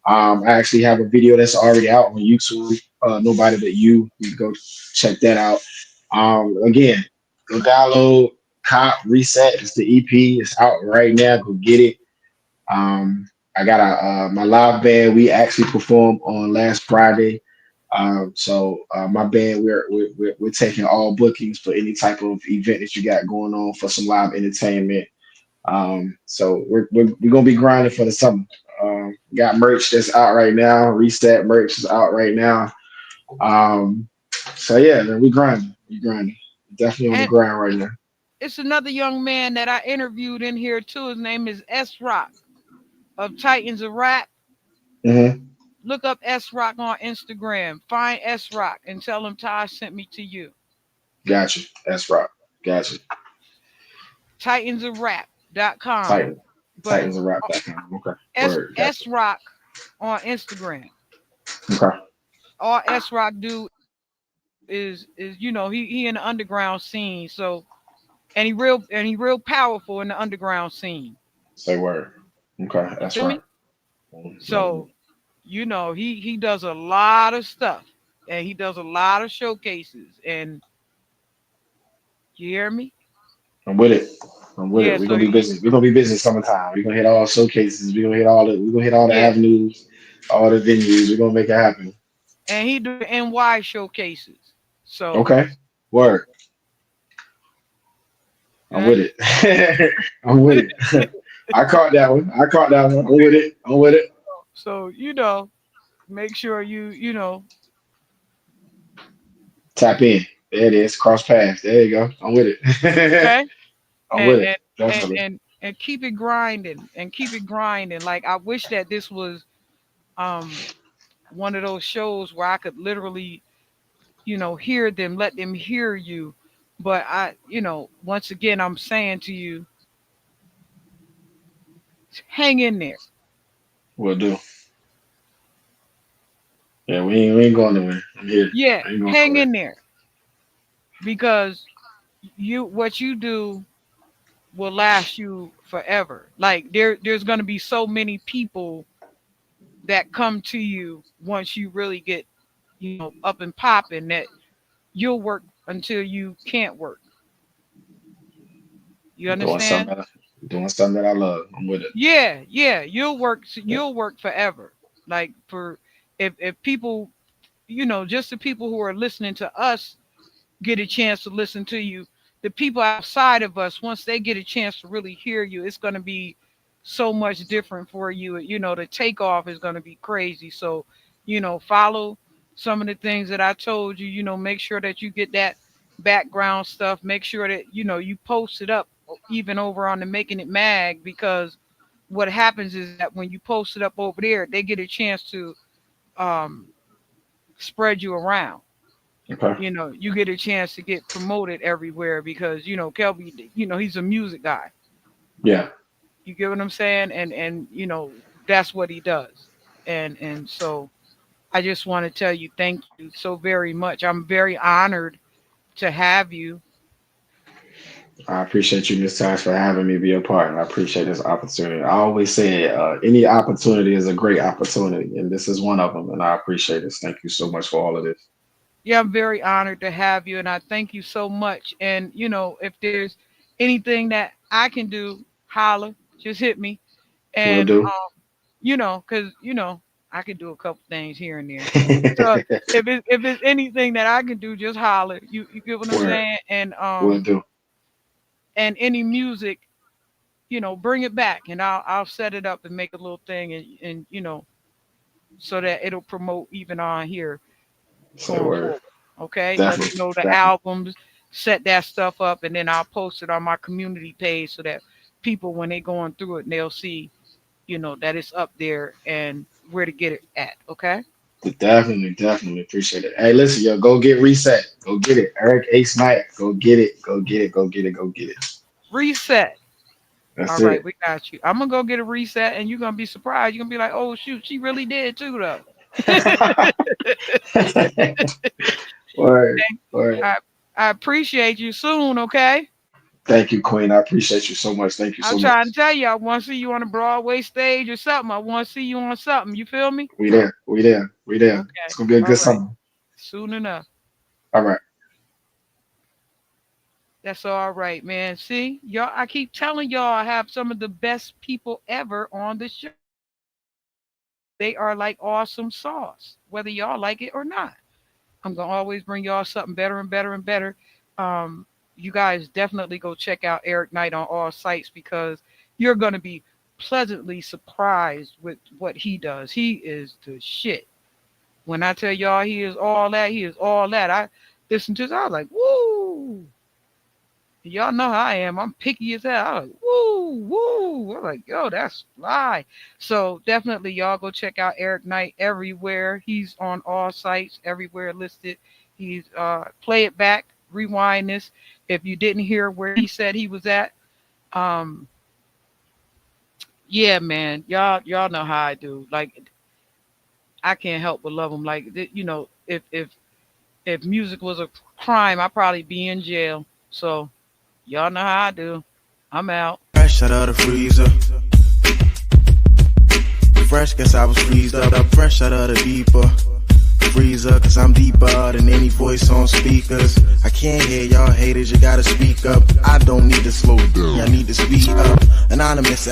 [SPEAKER 3] I actually have a video that's already out on YouTube. Nobody but you. You can go check that out. Again, go download Cop Reset. It's the EP. It's out right now. Go get it. I got my live band. We actually performed on last Friday. So my band, we're taking all bookings for any type of event that you got going on for some live entertainment. So we're gonna be grinding for the summer. Got merch that's out right now. Reset merch is out right now. Um, so yeah, man, we grinding. We grinding. Definitely on the
[SPEAKER 2] And
[SPEAKER 3] grind right now.
[SPEAKER 2] it's another young man that I interviewed in here too. His name is S Rock of Titans of Rap.
[SPEAKER 3] Hmm.
[SPEAKER 2] Look up S Rock on Instagram. Find S Rock and tell him Taj sent me to you.
[SPEAKER 3] Gotcha. That's right. Gotcha.
[SPEAKER 2] Titansofrap.com.
[SPEAKER 3] Titan.
[SPEAKER 2] But
[SPEAKER 3] Titans of rap.com. Okay.
[SPEAKER 2] S
[SPEAKER 3] Word. Gotcha.
[SPEAKER 2] S Rock on Instagram.
[SPEAKER 3] Okay.
[SPEAKER 2] All S Rock do is he in the underground scene. So and he real powerful in the underground scene.
[SPEAKER 3] Say word. Okay.
[SPEAKER 2] You
[SPEAKER 3] That's
[SPEAKER 2] feel
[SPEAKER 3] right.
[SPEAKER 2] me? So he does a lot of stuff, and he does a lot of showcases, and you hear me?
[SPEAKER 3] I'm with it. I'm with it.
[SPEAKER 2] Yeah.
[SPEAKER 3] We're
[SPEAKER 2] So
[SPEAKER 3] gonna be busy. We're gonna be busy summertime. We're gonna hit all showcases. We're gonna hit all the. We're gonna hit all the
[SPEAKER 2] yeah,
[SPEAKER 3] avenues. All the venues. We're gonna make it happen.
[SPEAKER 2] and he do NY showcases. So
[SPEAKER 3] Okay. Word. I'm
[SPEAKER 2] okay,
[SPEAKER 3] with it. I'm with it. I caught that one. I caught that one. I'm with it. I'm with it.
[SPEAKER 2] so make sure you
[SPEAKER 3] Tap in. There it is. Cross paths. There you go. I'm with it.
[SPEAKER 2] okay,
[SPEAKER 3] I'm
[SPEAKER 2] and
[SPEAKER 3] with it.
[SPEAKER 2] and and
[SPEAKER 3] Definitely.
[SPEAKER 2] and and keep it grinding and keep it grinding. Like I wish that this was um one of those shows where I could literally hear them, let them hear you. But once again, I'm saying to you, hang in there.
[SPEAKER 3] We'll do. Yeah, we ain't going nowhere. I'm here.
[SPEAKER 2] Yeah,
[SPEAKER 3] I ain't going
[SPEAKER 2] hang
[SPEAKER 3] nowhere.
[SPEAKER 2] in there because what you do will last you forever. Like there's going to be so many people that come to you once you really get, up and popping that you'll work until you can't work. You
[SPEAKER 3] Doing
[SPEAKER 2] understand?
[SPEAKER 3] something doing something that I love. I'm with it.
[SPEAKER 2] Yeah, yeah, you'll work.
[SPEAKER 3] Yeah.
[SPEAKER 2] You'll work forever. Like for if people, just the people who are listening to us get a chance to listen to you, the people outside of us, once they get a chance to really hear you, it's going to be so much different for you. The takeoff is going to be crazy. So, follow some of the things that I told you. Make sure that you get that background stuff. Make sure that you post it up even over on the Making It Mag, because what happens is that when you post it up over there, they get a chance to um, spread you around.
[SPEAKER 3] Okay.
[SPEAKER 2] You get a chance to get promoted everywhere because Kelby, he's a music guy.
[SPEAKER 3] Yeah.
[SPEAKER 2] You get what I'm saying? And that's what he does. And so I just want to tell you thank you so very much. I'm very honored to have you.
[SPEAKER 3] I appreciate you, Miss Tash, for having me be a part. And I appreciate this opportunity. I always say any opportunity is a great opportunity, and this is one of them. And I appreciate this. Thank you so much for all of this.
[SPEAKER 2] Yeah, I'm very honored to have you, and I thank you so much. And if there's anything that I can do, holla, just hit me.
[SPEAKER 3] Will
[SPEAKER 2] And
[SPEAKER 3] do.
[SPEAKER 2] because I can do a couple things here and there. So if it's anything that I can do, just holler. You get what I'm
[SPEAKER 3] Word.
[SPEAKER 2] saying? And
[SPEAKER 3] Will do.
[SPEAKER 2] any music, bring it back, and I'll set it up and make a little thing, and so that it'll promote even on here
[SPEAKER 3] Say
[SPEAKER 2] going
[SPEAKER 3] word.
[SPEAKER 2] forward. Okay, let me
[SPEAKER 3] Definitely.
[SPEAKER 2] know the
[SPEAKER 3] Definitely.
[SPEAKER 2] albums, set that stuff up, and then I'll post it on my community page so that people, when they going through it, they'll see, that it's up there and where to get it at. Okay,
[SPEAKER 3] Definitely. Definitely appreciate it. Hey, listen, yo, go get reset. Go get it. Eric Ace Knight. Go get it. Go get it. Go get it. Go get it.
[SPEAKER 2] reset.
[SPEAKER 3] That's
[SPEAKER 2] All right,
[SPEAKER 3] it.
[SPEAKER 2] we got you. I'm gonna go get a reset, and you're gonna be surprised. You're gonna be like, "Oh shoot, she really did too, though."
[SPEAKER 3] Word. Word.
[SPEAKER 2] I I appreciate you soon. Okay,
[SPEAKER 3] Thank you, Queen. I appreciate you so much. Thank you
[SPEAKER 2] I'm
[SPEAKER 3] so
[SPEAKER 2] trying
[SPEAKER 3] much.
[SPEAKER 2] to tell you, I want to see you on a Broadway stage or something. I want to see you on something. You feel me?
[SPEAKER 3] We there. We there. We there. It's
[SPEAKER 2] Okay,
[SPEAKER 3] gonna be a
[SPEAKER 2] all
[SPEAKER 3] good
[SPEAKER 2] right,
[SPEAKER 3] summer.
[SPEAKER 2] soon enough.
[SPEAKER 3] All right.
[SPEAKER 2] That's all right, man. See, y'all, I keep telling y'all I have some of the best people ever on the show. They are like awesome sauce, whether y'all like it or not. I'm gonna always bring y'all something better and better and better. You guys definitely go check out Eric Knight on all sites because you're gonna be pleasantly surprised with what he does. He is the shit. When I tell y'all he is all that, he is all that. I listened to this, I was like, woo. Y'all know how I am. I'm picky as hell. I was like, woo, woo. I'm like, yo, that's fly. So definitely y'all go check out Eric Knight everywhere. He's on all sites, everywhere listed. He's play it back, rewind this. If you didn't hear where he said he was at, um, yeah, man, y'all know how I do. Like I can't help but love him. Like if music was a crime, I'd probably be in jail. So y'all know how I do. I'm out.
[SPEAKER 1] Fresh out of the freezer. Fresh, guess I was freezed up. Fresh out of the deeper freezer, cause I'm deeper than any voice on speakers. I can't hear y'all haters, you gotta speak up. I don't need to slow down, I need to speed up. Anonymous